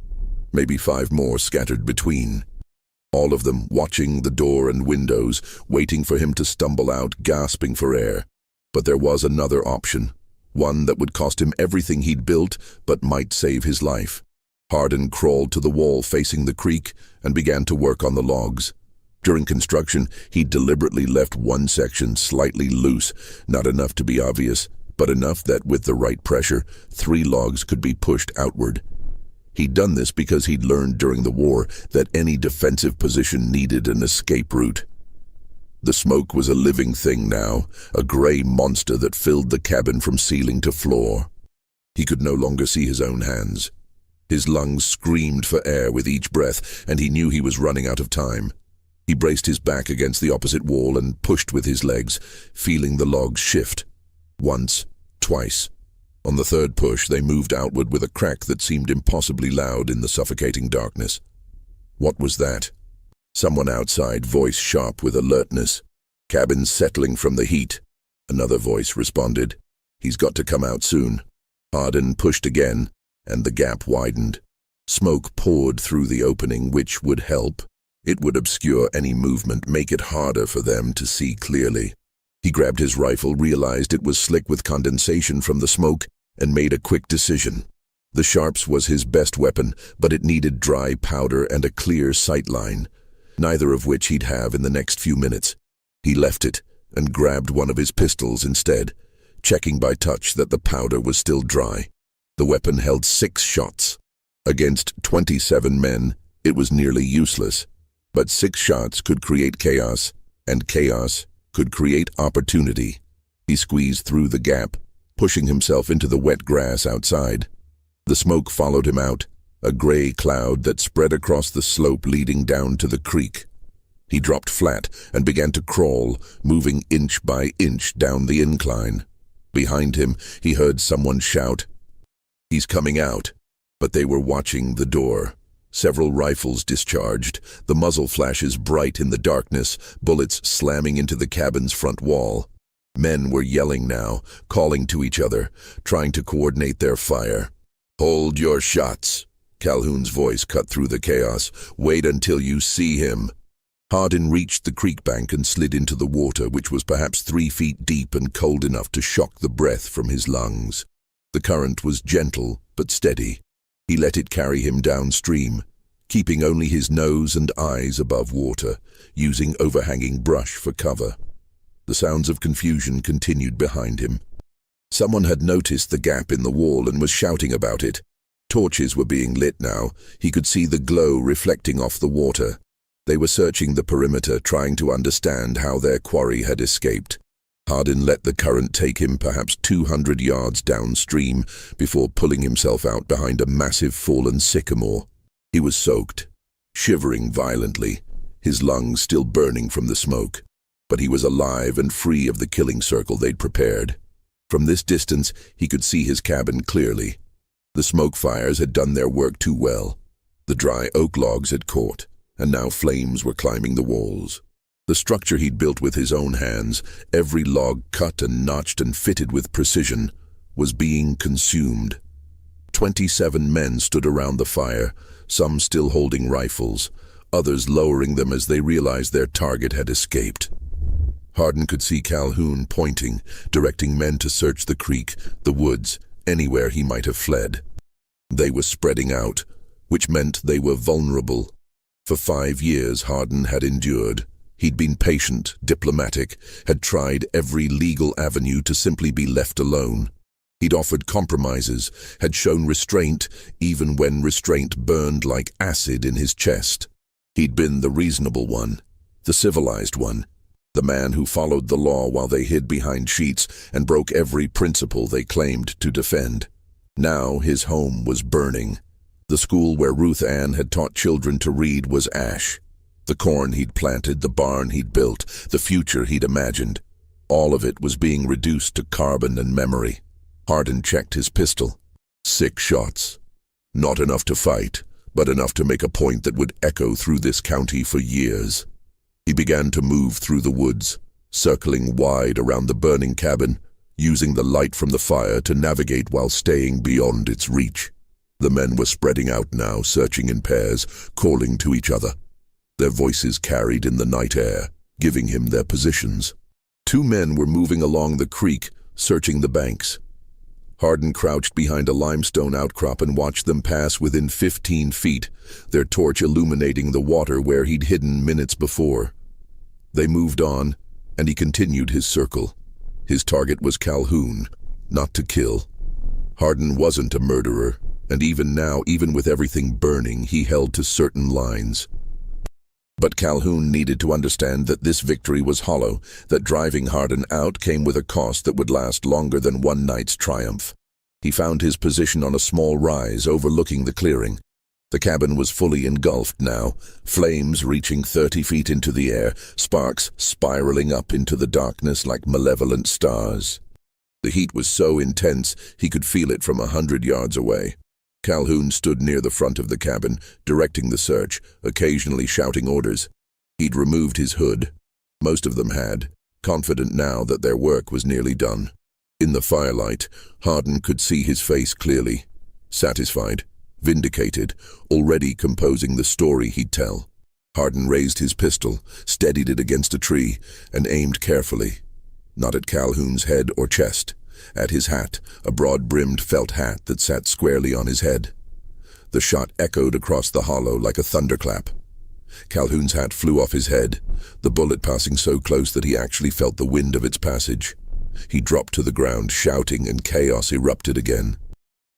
Maybe 5 more scattered between. All of them watching the door and windows, waiting for him to stumble out, gasping for air. But there was another option, one that would cost him everything he'd built, but might save his life. Hardin crawled to the wall facing the creek and began to work on the logs. During construction, he deliberately left one section slightly loose, not enough to be obvious, but enough that with the right pressure, 3 logs could be pushed outward. He'd done this because he'd learned during the war that any defensive position needed an escape route. The smoke was a living thing now, a gray monster that filled the cabin from ceiling to floor. He could no longer see his own hands. His lungs screamed for air with each breath, and he knew he was running out of time. He braced his back against the opposite wall and pushed with his legs, feeling the logs shift. Once, twice. On the third push, they moved outward with a crack that seemed impossibly loud in the suffocating darkness. What was that? Someone outside, voice sharp with alertness. Cabin settling from the heat. Another voice responded. He's got to come out soon. Hardin pushed again, and the gap widened. Smoke poured through the opening, which would help. It would obscure any movement, make it harder for them to see clearly. He grabbed his rifle, realized it was slick with condensation from the smoke, and made a quick decision. The Sharps was his best weapon, but it needed dry powder and a clear sight line, neither of which he'd have in the next few minutes. He left it and grabbed one of his pistols instead, checking by touch that the powder was still dry. The weapon held 6 shots. Against 27 men, it was nearly useless, but 6 shots could create chaos, and chaos could create opportunity. He squeezed through the gap, pushing himself into the wet grass outside. The smoke followed him out, a gray cloud that spread across the slope leading down to the creek. He dropped flat and began to crawl, moving inch by inch down the incline. Behind him, he heard someone shout, "He's coming out!" But they were watching the door. Several rifles discharged, the muzzle flashes bright in the darkness, bullets slamming into the cabin's front wall. Men were yelling now, calling to each other, trying to coordinate their fire. "Hold your shots," Calhoun's voice cut through the chaos. "Wait until you see him." Hardin reached the creek bank and slid into the water, which was perhaps 3 feet deep and cold enough to shock the breath from his lungs. The current was gentle but steady. He let it carry him downstream, keeping only his nose and eyes above water, using overhanging brush for cover. The sounds of confusion continued behind him. Someone had noticed the gap in the wall and was shouting about it. Torches were being lit now. He could see the glow reflecting off the water. They were searching the perimeter, trying to understand how their quarry had escaped. Hardin let the current take him perhaps 200 yards downstream before pulling himself out behind a massive fallen sycamore. He was soaked, shivering violently, his lungs still burning from the smoke. But he was alive and free of the killing circle they'd prepared. From this distance, he could see his cabin clearly. The smoke fires had done their work too well. The dry oak logs had caught, and now flames were climbing the walls. The structure he'd built with his own hands, every log cut and notched and fitted with precision, was being consumed. 27 men stood around the fire, some still holding rifles, others lowering them as they realized their target had escaped. Hardin could see Calhoun pointing, directing men to search the creek, the woods, anywhere he might have fled. They were spreading out, which meant they were vulnerable. For 5 years Hardin had endured. He'd been patient, diplomatic, had tried every legal avenue to simply be left alone. He'd offered compromises, had shown restraint, even when restraint burned like acid in his chest. He'd been the reasonable one, the civilized one, the man who followed the law while they hid behind sheets and broke every principle they claimed to defend. Now his home was burning. The school where Ruth Ann had taught children to read was ash. The corn he'd planted, the barn he'd built, the future he'd imagined, all of it was being reduced to carbon and memory. Hardin checked his pistol. 6 shots. Not enough to fight, but enough to make a point that would echo through this county for years. He began to move through the woods, circling wide around the burning cabin, using the light from the fire to navigate while staying beyond its reach. The men were spreading out now, searching in pairs, calling to each other. Their voices carried in the night air, giving him their positions. 2 men were moving along the creek, searching the banks. Hardin crouched behind a limestone outcrop and watched them pass within 15 feet, their torch illuminating the water where he'd hidden minutes before. They moved on, and he continued his circle. His target was Calhoun, not to kill. Hardin wasn't a murderer, and even now, even with everything burning, he held to certain lines. But Calhoun needed to understand that this victory was hollow, that driving Hardin out came with a cost that would last longer than one night's triumph. He found his position on a small rise overlooking the clearing. The cabin was fully engulfed now, flames reaching 30 feet into the air, sparks spiraling up into the darkness like malevolent stars. The heat was so intense he could feel it from 100 yards away. Calhoun stood near the front of the cabin, directing the search, occasionally shouting orders. He'd removed his hood. Most of them had, confident now that their work was nearly done. In the firelight, Hardin could see his face clearly. Satisfied, vindicated, already composing the story he'd tell. Hardin raised his pistol, steadied it against a tree, and aimed carefully. Not at Calhoun's head or chest. At his hat, a broad-brimmed felt hat that sat squarely on his head. The shot echoed across the hollow like a thunderclap. Calhoun's hat flew off his head, the bullet passing so close that he actually felt the wind of its passage. He dropped to the ground, shouting, and chaos erupted again.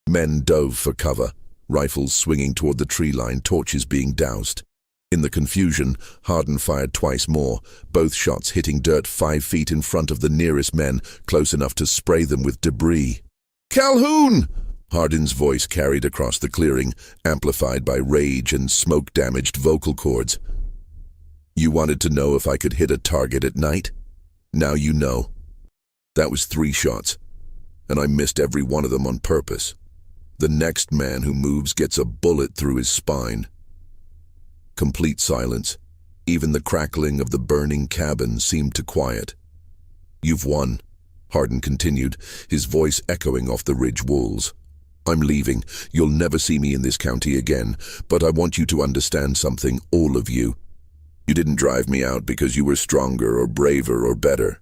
Men dove for cover, rifles swinging toward the tree line, torches being doused. In the confusion, Hardin fired twice more, both shots hitting dirt 5 feet in front of the nearest men, close enough to spray them with debris. "Calhoun!" Hardin's voice carried across the clearing, amplified by rage and smoke-damaged vocal cords. "You wanted to know if I could hit a target at night? Now you know." That was 3 shots, and I missed every one of them on purpose. The next man who moves gets a bullet through his spine. Complete silence. Even the crackling of the burning cabin seemed to quiet. "You've won," Hardin continued, his voice echoing off the ridge walls. "I'm leaving. You'll never see me in this county again, but I want you to understand something, all of you. You didn't drive me out because you were stronger or braver or better.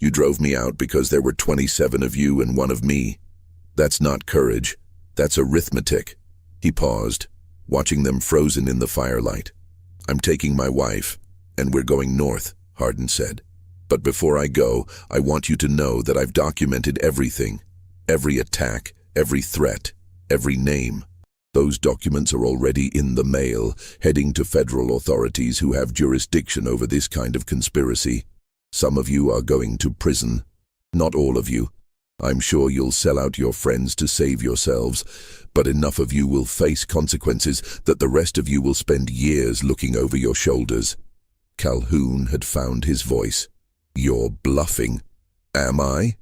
You drove me out because there were 27 of you and 1 of me. That's not courage. That's arithmetic." He paused, watching them frozen in the firelight. "I'm taking my wife, and we're going north," Hardin said. "But before I go, I want you to know that I've documented everything. Every attack, every threat, every name. Those documents are already in the mail, heading to federal authorities who have jurisdiction over this kind of conspiracy. Some of you are going to prison. Not all of you. I'm sure you'll sell out your friends to save yourselves, but enough of you will face consequences that the rest of you will spend years looking over your shoulders." Calhoun had found his voice. "You're bluffing." "Am I?"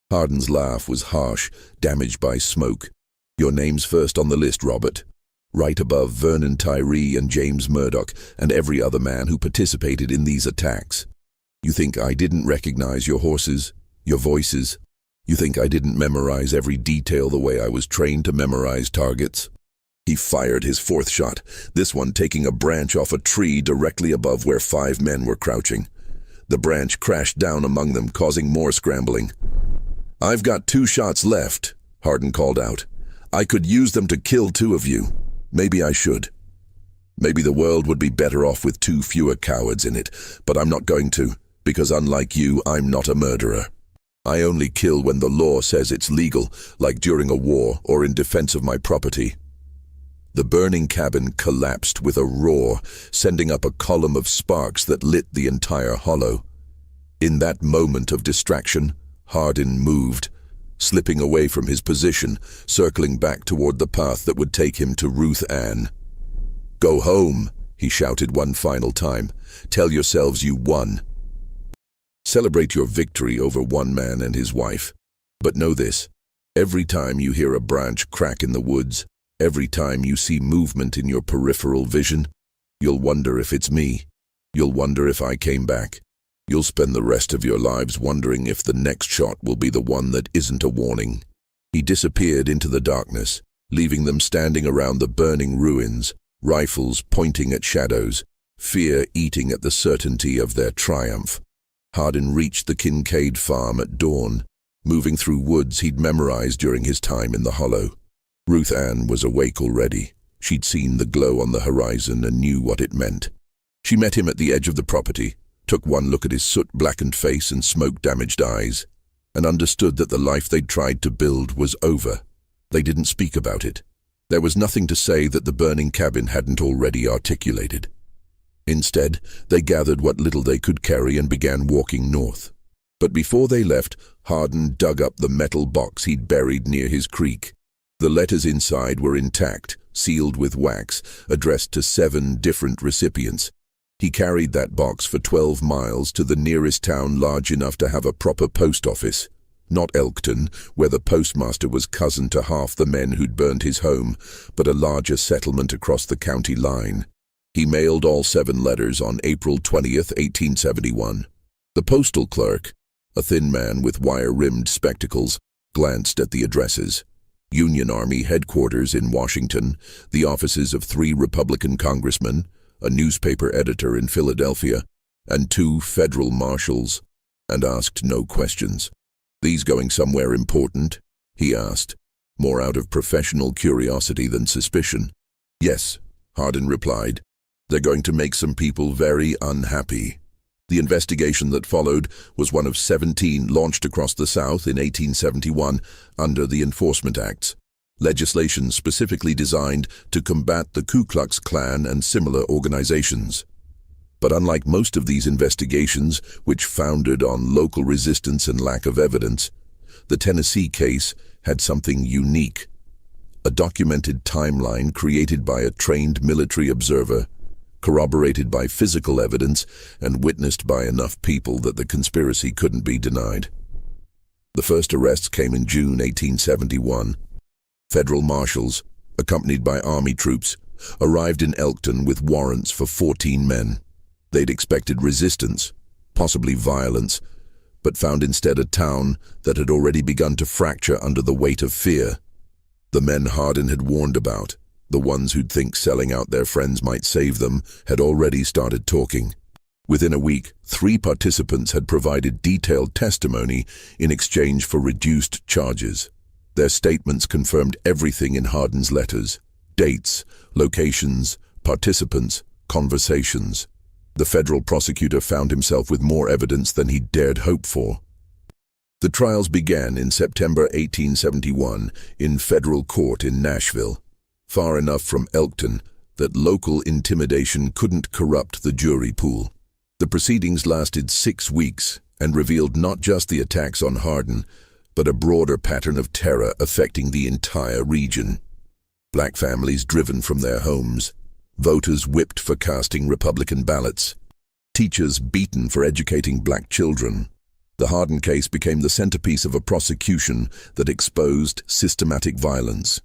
Hardin's laugh was harsh, damaged by smoke. "Your name's first on the list, Robert. Right above Vernon Tyree and James Murdoch and every other man who participated in these attacks. You think I didn't recognize your horses, your voices? You think I didn't memorize every detail the way I was trained to memorize targets?" He fired his 4th shot, this one taking a branch off a tree directly above where 5 men were crouching. The branch crashed down among them, causing more scrambling. "I've got 2 shots left," Hardin called out. "I could use them to kill 2 of you. Maybe I should. Maybe the world would be better off with 2 fewer cowards in it, but I'm not going to, because unlike you, I'm not a murderer. I only kill when the law says it's legal, like during a war or in defense of my property." The burning cabin collapsed with a roar, sending up a column of sparks that lit the entire hollow. In that moment of distraction, Hardin moved, slipping away from his position, circling back toward the path that would take him to Ruth Ann. "Go home," he shouted one final time. "Tell yourselves you won. Celebrate your victory over one man and his wife. But know this, every time you hear a branch crack in the woods, every time you see movement in your peripheral vision, you'll wonder if it's me. You'll wonder if I came back. You'll spend the rest of your lives wondering if the next shot will be the one that isn't a warning." He disappeared into the darkness, leaving them standing around the burning ruins, rifles pointing at shadows, fear eating at the certainty of their triumph. Hardin reached the Kincaid farm at dawn, moving through woods he'd memorized during his time in the hollow. Ruth Ann was awake already. She'd seen the glow on the horizon and knew what it meant. She met him at the edge of the property, took one look at his soot-blackened face and smoke-damaged eyes, and understood that the life they'd tried to build was over. They didn't speak about it. There was nothing to say that the burning cabin hadn't already articulated. Instead, they gathered what little they could carry and began walking north. But before they left, Hardin dug up the metal box he'd buried near his creek. The letters inside were intact, sealed with wax, addressed to 7 different recipients. He carried that box for 12 miles to the nearest town large enough to have a proper post office. Not Elkton, where the postmaster was cousin to half the men who'd burned his home, but a larger settlement across the county line. He mailed all 7 letters on April 20th, 1871. The postal clerk, a thin man with wire-rimmed spectacles, glanced at the addresses. Union Army headquarters in Washington, the offices of 3 Republican congressmen, a newspaper editor in Philadelphia, and 2 federal marshals, and asked no questions. "These going somewhere important?" he asked, more out of professional curiosity than suspicion. "Yes," Hardin replied. "They're going to make some people very unhappy." The investigation that followed was one of 17 launched across the South in 1871 under the Enforcement Acts, legislation specifically designed to combat the Ku Klux Klan and similar organizations. But unlike most of these investigations, which foundered on local resistance and lack of evidence, the Tennessee case had something unique. A documented timeline created by a trained military observer, corroborated by physical evidence and witnessed by enough people that the conspiracy couldn't be denied. The first arrests came in June 1871. Federal marshals, accompanied by army troops, arrived in Elkton with warrants for 14 men. They'd expected resistance, possibly violence, but found instead a town that had already begun to fracture under the weight of fear. The men Hardin had warned about, the ones who'd think selling out their friends might save them, had already started talking. Within a week, 3 participants had provided detailed testimony in exchange for reduced charges. Their statements confirmed everything in Hardin's letters: dates, locations, participants, conversations. The federal prosecutor found himself with more evidence than he'd dared hope for. The trials began in September 1871 in federal court in Nashville, far enough from Elkton that local intimidation couldn't corrupt the jury pool. The proceedings lasted 6 weeks and revealed not just the attacks on Hardin, but a broader pattern of terror affecting the entire region. Black families driven from their homes, voters whipped for casting Republican ballots, teachers beaten for educating black children. The Hardin case became the centerpiece of a prosecution that exposed systematic violence.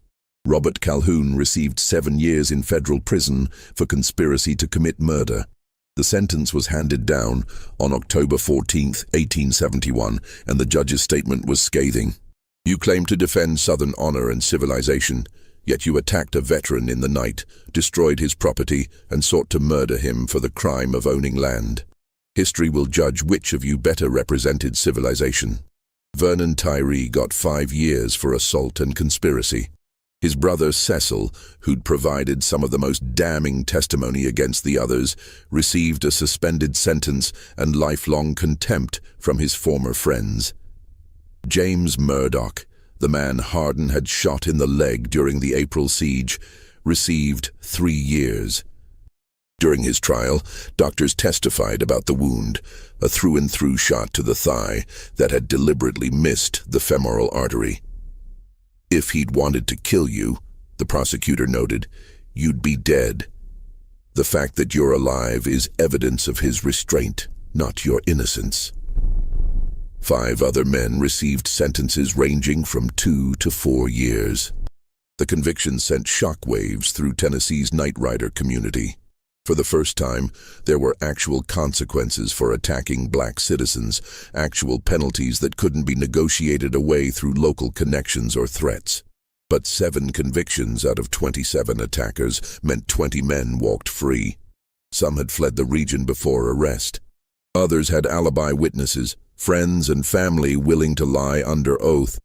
Robert Calhoun received 7 years in federal prison for conspiracy to commit murder. The sentence was handed down on October 14, 1871, and the judge's statement was scathing. "You claim to defend Southern honor and civilization, yet you attacked a veteran in the night, destroyed his property, and sought to murder him for the crime of owning land. History will judge which of you better represented civilization." Vernon Tyree got 5 years for assault and conspiracy. His brother Cecil, who'd provided some of the most damning testimony against the others, received a suspended sentence and lifelong contempt from his former friends. James Murdoch, the man Hardin had shot in the leg during the April siege, received 3 years. During his trial, doctors testified about the wound, a through-and-through shot to the thigh that had deliberately missed the femoral artery. "If he'd wanted to kill you," the prosecutor noted, "you'd be dead. The fact that you're alive is evidence of his restraint, not your innocence." 5 other men received sentences ranging from 2 to 4 years. The conviction sent shockwaves through Tennessee's Nightrider community. For the first time, there were actual consequences for attacking black citizens, actual penalties that couldn't be negotiated away through local connections or threats. But 7 convictions out of 27 attackers meant 20 men walked free. Some had fled the region before arrest. Others had alibi witnesses, friends and family willing to lie under oath.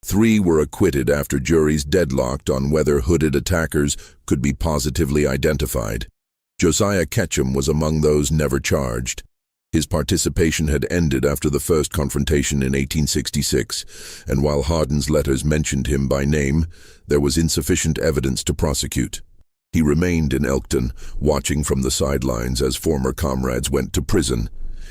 3 were acquitted after juries deadlocked on whether hooded attackers could be positively identified. Josiah Ketchum was among those never charged. His participation had ended after the first confrontation in 1866, and while Hardin's letters mentioned him by name, there was insufficient evidence to prosecute. He remained in Elkton, watching from the sidelines as former comrades went to prison,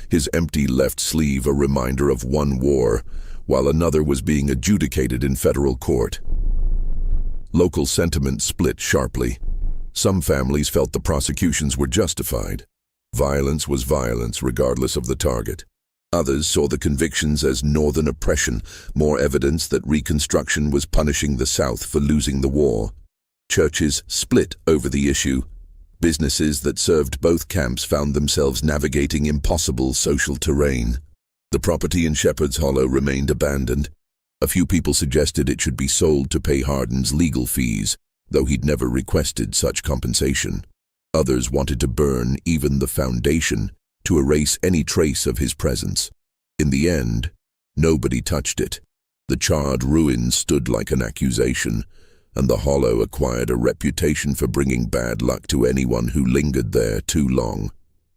his empty left sleeve a reminder of one war, while another was being adjudicated in federal court. Local sentiment split sharply. Some families felt the prosecutions were justified. Violence was violence, regardless of the target. Others saw the convictions as northern oppression, more evidence that Reconstruction was punishing the South for losing the war. Churches split over the issue. Businesses that served both camps found themselves navigating impossible social terrain. The property in Shepherd's Hollow remained abandoned. A few people suggested it should be sold to pay Hardin's legal fees, though he'd never requested such compensation. Others wanted to burn even the foundation to erase any trace of his presence. In the end, nobody touched it. The charred ruins stood like an accusation, and the hollow acquired a reputation for bringing bad luck to anyone who lingered there too long.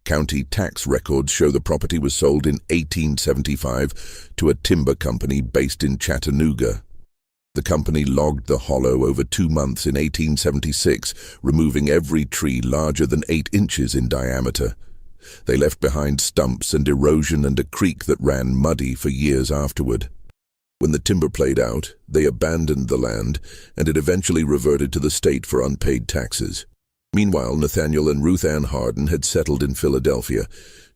County tax records show the property was sold in 1875 to a timber company based in Chattanooga. The company logged the hollow over 2 months in 1876, removing every tree larger than 8 inches in diameter. They left behind stumps and erosion and a creek that ran muddy for years afterward. When the timber played out, they abandoned the land, and it eventually reverted to the state for unpaid taxes. Meanwhile, Nathaniel and Ruth Ann Hardin had settled in Philadelphia,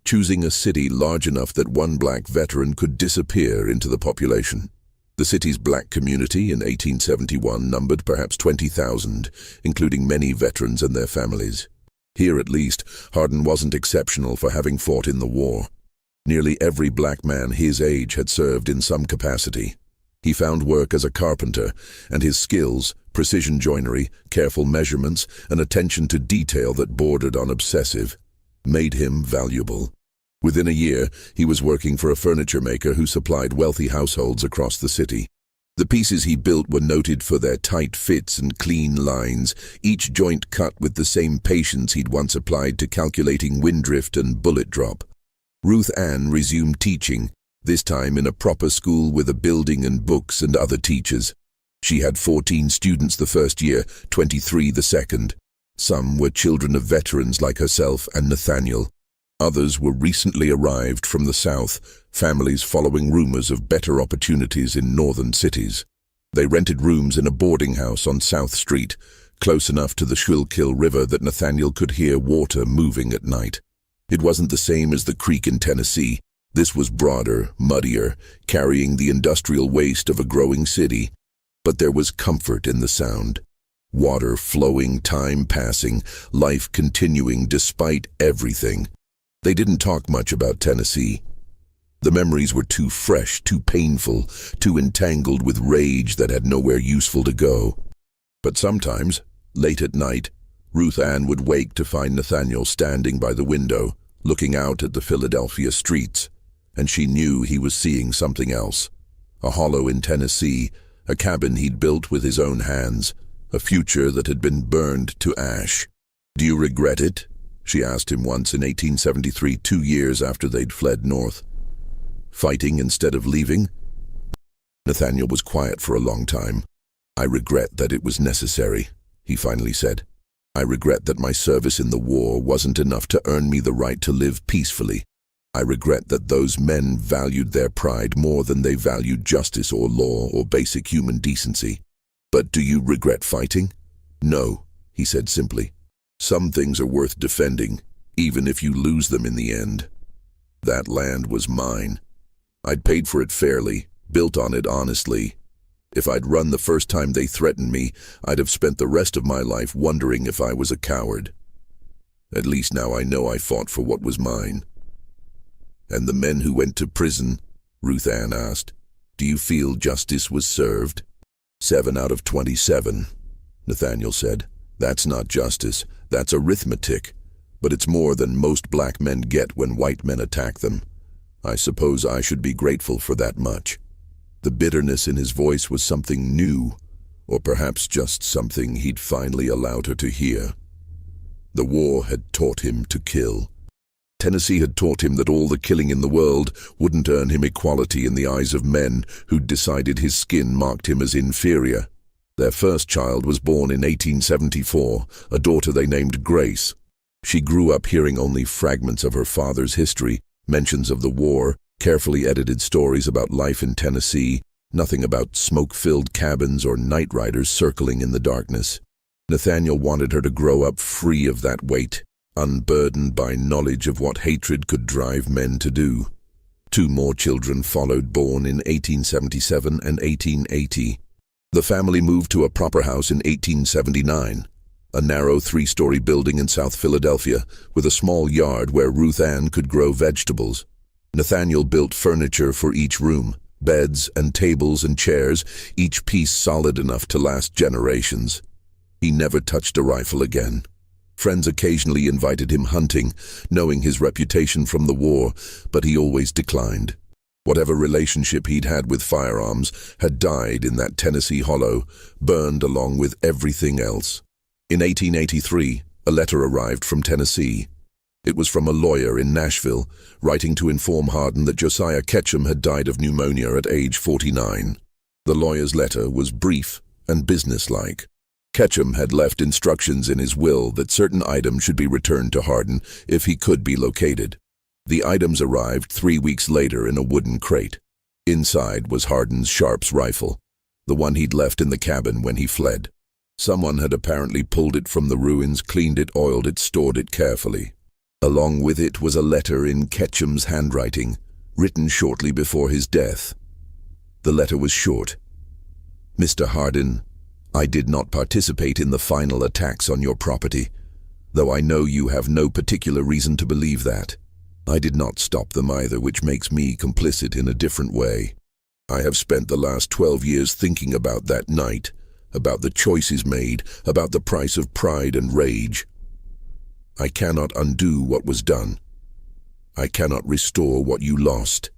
choosing a city large enough that one black veteran could disappear into the population. The city's black community in 1871 numbered perhaps 20,000, including many veterans and their families. Here, at least, Hardin wasn't exceptional for having fought in the war. Nearly every black man his age had served in some capacity. He found work as a carpenter, and his skills, precision joinery, careful measurements, and attention to detail that bordered on obsessive, made him valuable. Within a year, he was working for a furniture maker who supplied wealthy households across the city. The pieces he built were noted for their tight fits and clean lines, each joint cut with the same patience he'd once applied to calculating wind drift and bullet drop. Ruth Ann resumed teaching, this time in a proper school with a building and books and other teachers. She had 14 students the first year, 23 the second. Some were children of veterans like herself and Nathaniel. Others were recently arrived from the South, families following rumors of better opportunities in northern cities. They rented rooms in a boarding house on South Street, close enough to the Schuylkill River that Nathaniel could hear water moving at night. It wasn't the same as the creek in Tennessee. This was broader, muddier, carrying the industrial waste of a growing city. But there was comfort in the sound. Water flowing, time passing, life continuing despite everything. They didn't talk much about Tennessee. The memories were too fresh, too painful, too entangled with rage that had nowhere useful to go. But sometimes, late at night, Ruth Ann would wake to find Nathaniel standing by the window, looking out at the Philadelphia streets, and she knew he was seeing something else. A hollow in Tennessee, a cabin he'd built with his own hands, a future that had been burned to ash. "Do you regret it?" she asked him once in 1873, 2 years after they'd fled north. "Fighting instead of leaving?" Nathaniel was quiet for a long time. "I regret that it was necessary," he finally said. "I regret that my service in the war wasn't enough to earn me the right to live peacefully. I regret that those men valued their pride more than they valued justice or law or basic human decency." "But do you regret fighting?" "No," he said simply. "Some things are worth defending, even if you lose them in the end. That land was mine. I'd paid for it fairly, built on it honestly. If I'd run the first time they threatened me, I'd have spent the rest of my life wondering if I was a coward. At least now I know I fought for what was mine." "And the men who went to prison?" Ruth Ann asked. "Do you feel justice was served?" 7 out of 27, Nathaniel said. "That's not justice, that's arithmetic. But it's more than most black men get when white men attack them. I suppose I should be grateful for that much." The bitterness in his voice was something new, or perhaps just something he'd finally allowed her to hear. The war had taught him to kill. Tennessee had taught him that all the killing in the world wouldn't earn him equality in the eyes of men who'd decided his skin marked him as inferior. Their first child was born in 1874, a daughter they named Grace. She grew up hearing only fragments of her father's history, mentions of the war, carefully edited stories about life in Tennessee, nothing about smoke-filled cabins or Nightriders circling in the darkness. Nathaniel wanted her to grow up free of that weight, unburdened by knowledge of what hatred could drive men to do. 2 more children followed, born in 1877 and 1880. The family moved to a proper house in 1879, a narrow 3-story building in South Philadelphia, with a small yard where Ruth Ann could grow vegetables. Nathaniel built furniture for each room, beds and tables and chairs, each piece solid enough to last generations. He never touched a rifle again. Friends occasionally invited him hunting, knowing his reputation from the war, but he always declined. Whatever relationship he'd had with firearms had died in that Tennessee hollow, burned along with everything else. In 1883, a letter arrived from Tennessee. It was from a lawyer in Nashville, writing to inform Hardin that Josiah Ketchum had died of pneumonia at age 49. The lawyer's letter was brief and businesslike. Ketchum had left instructions in his will that certain items should be returned to Hardin if he could be located. The items arrived 3 weeks later in a wooden crate. Inside was Hardin's Sharps rifle, the one he'd left in the cabin when he fled. Someone had apparently pulled it from the ruins, cleaned it, oiled it, stored it carefully. Along with it was a letter in Ketchum's handwriting, written shortly before his death. The letter was short. "Mr. Hardin, I did not participate in the final attacks on your property, though I know you have no particular reason to believe that. I did not stop them either, which makes me complicit in a different way. I have spent the last 12 years thinking about that night, about the choices made, about the price of pride and rage. I cannot undo what was done. I cannot restore what you lost.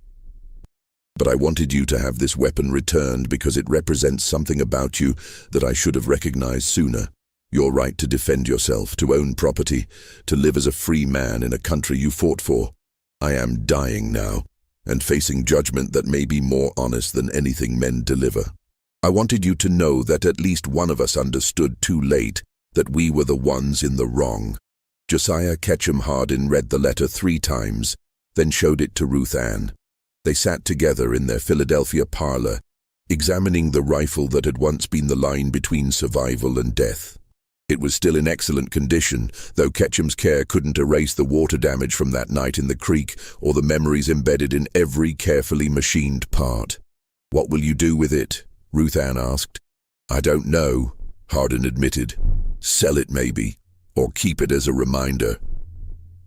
But I wanted you to have this weapon returned because it represents something about you that I should have recognized sooner. Your right to defend yourself, to own property, to live as a free man in a country you fought for. I am dying now, and facing judgment that may be more honest than anything men deliver. I wanted you to know that at least one of us understood too late that we were the ones in the wrong." Josiah Ketchum Hardin read the letter 3 times, then showed it to Ruth Ann. They sat together in their Philadelphia parlor, examining the rifle that had once been the line between survival and death. It was still in excellent condition, though Ketchum's care couldn't erase the water damage from that night in the creek or the memories embedded in every carefully machined part. "What will you do with it?" Ruth Ann asked. "I don't know," Hardin admitted. "Sell it maybe, or keep it as a reminder."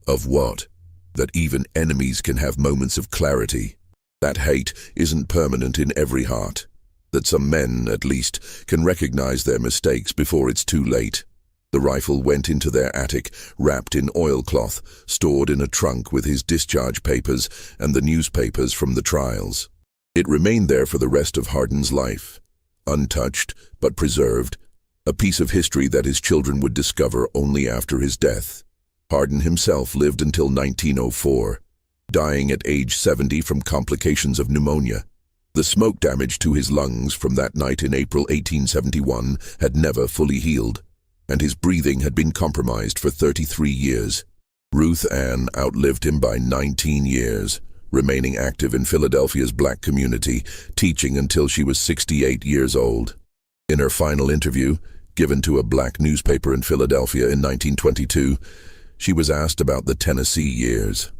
"Of what?" "That even enemies can have moments of clarity. That hate isn't permanent in every heart. That some men, at least, can recognize their mistakes before it's too late." The rifle went into their attic, wrapped in oilcloth, stored in a trunk with his discharge papers and the newspapers from the trials. It remained there for the rest of Hardin's life, untouched but preserved, a piece of history that his children would discover only after his death. Hardin himself lived until 1904, dying at age 70 from complications of pneumonia. The smoke damage to his lungs from that night in April 1871 had never fully healed, and his breathing had been compromised for 33 years. Ruth Ann outlived him by 19 years, remaining active in Philadelphia's black community, teaching until she was 68 years old. In her final interview, given to a black newspaper in Philadelphia in 1922, she was asked about the Tennessee years.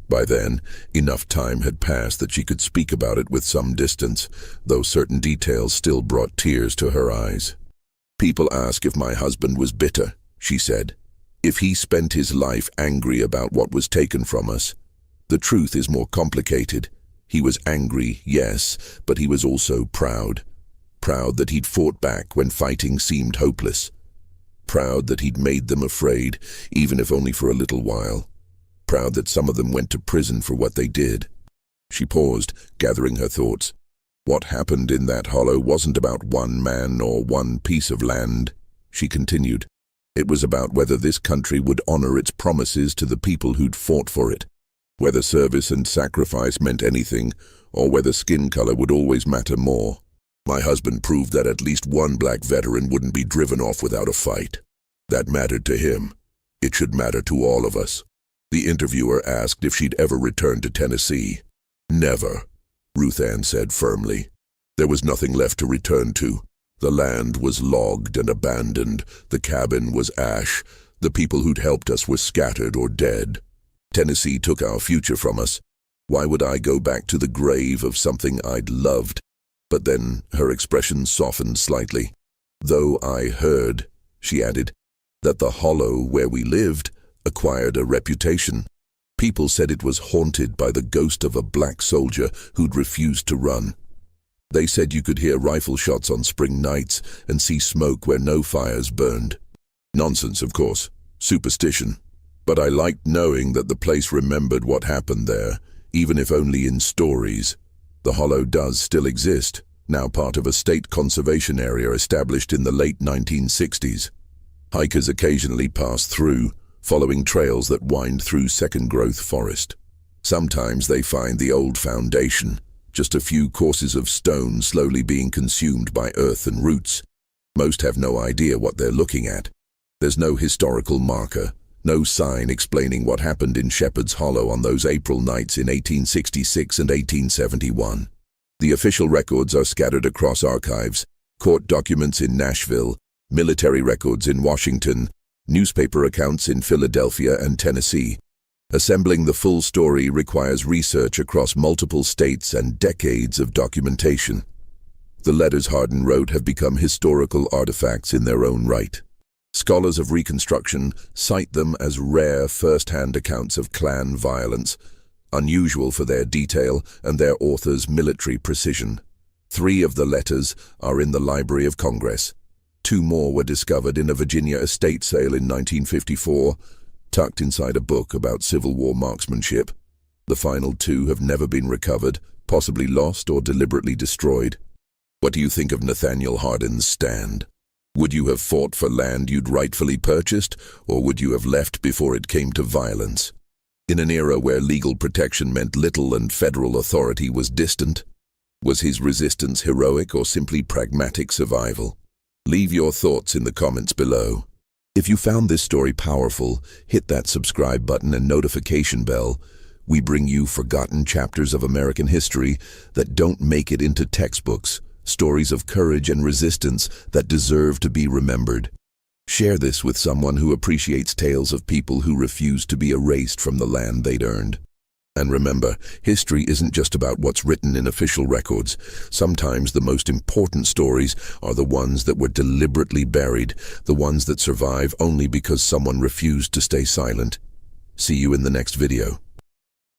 By then, enough time had passed that she could speak about it with some distance, though certain details still brought tears to her eyes. "People ask if my husband was bitter," she said. "If he spent his life angry about what was taken from us. The truth is more complicated. He was angry, yes, but he was also proud. Proud that he'd fought back when fighting seemed hopeless. Proud that he'd made them afraid, even if only for a little while. Proud that some of them went to prison for what they did." She paused, gathering her thoughts. "What happened in that hollow wasn't about one man or one piece of land," she continued. "It was about whether this country would honor its promises to the people who'd fought for it. Whether service and sacrifice meant anything, or whether skin color would always matter more. My husband proved that at least one black veteran wouldn't be driven off without a fight. That mattered to him. It should matter to all of us. The interviewer asked if she'd ever return to Tennessee. Never, Ruth Ann said firmly. There was nothing left to return to. The land was logged and abandoned. The cabin was ash. The people who'd helped us were scattered or dead. Tennessee took our future from us. Why would I go back to the grave of something I'd loved? But then her expression softened slightly. Though I heard, she added, that the hollow where we lived acquired a reputation. People said it was haunted by the ghost of a black soldier who'd refused to run. They said you could hear rifle shots on spring nights and see smoke where no fires burned. Nonsense, of course. Superstition. But I liked knowing that the place remembered what happened there, even if only in stories. The hollow does still exist, now part of a state conservation area established in the late 1960s. Hikers occasionally pass through, following trails that wind through second-growth forest. Sometimes they find the old foundation, just a few courses of stone slowly being consumed by earth and roots. Most have no idea what they're looking at. There's no historical marker, no sign explaining what happened in Shepherd's Hollow on those April nights in 1866 and 1871. The official records are scattered across archives, court documents in Nashville, military records in Washington, newspaper accounts in Philadelphia and Tennessee. Assembling the full story requires research across multiple states and decades of documentation. The letters Hardin wrote have become historical artifacts in their own right. Scholars of Reconstruction cite them as rare first-hand accounts of Klan violence, unusual for their detail and their author's military precision. 3 of the letters are in the Library of Congress. 2 more were discovered in a Virginia estate sale in 1954, tucked inside a book about Civil War marksmanship. The final 2 have never been recovered, possibly lost or deliberately destroyed. What do you think of Nathaniel Hardin's stand? Would you have fought for land you'd rightfully purchased, or would you have left before it came to violence? In an era where legal protection meant little and federal authority was distant, was his resistance heroic or simply pragmatic survival? Leave your thoughts in the comments below. If you found this story powerful, hit that subscribe button and notification bell. We bring you forgotten chapters of American history that don't make it into textbooks, stories of courage and resistance that deserve to be remembered. Share this with someone who appreciates tales of people who refused to be erased from the land they'd earned. And remember, history isn't just about what's written in official records. Sometimes the most important stories are the ones that were deliberately buried, the ones that survive only because someone refused to stay silent. See you in the next video.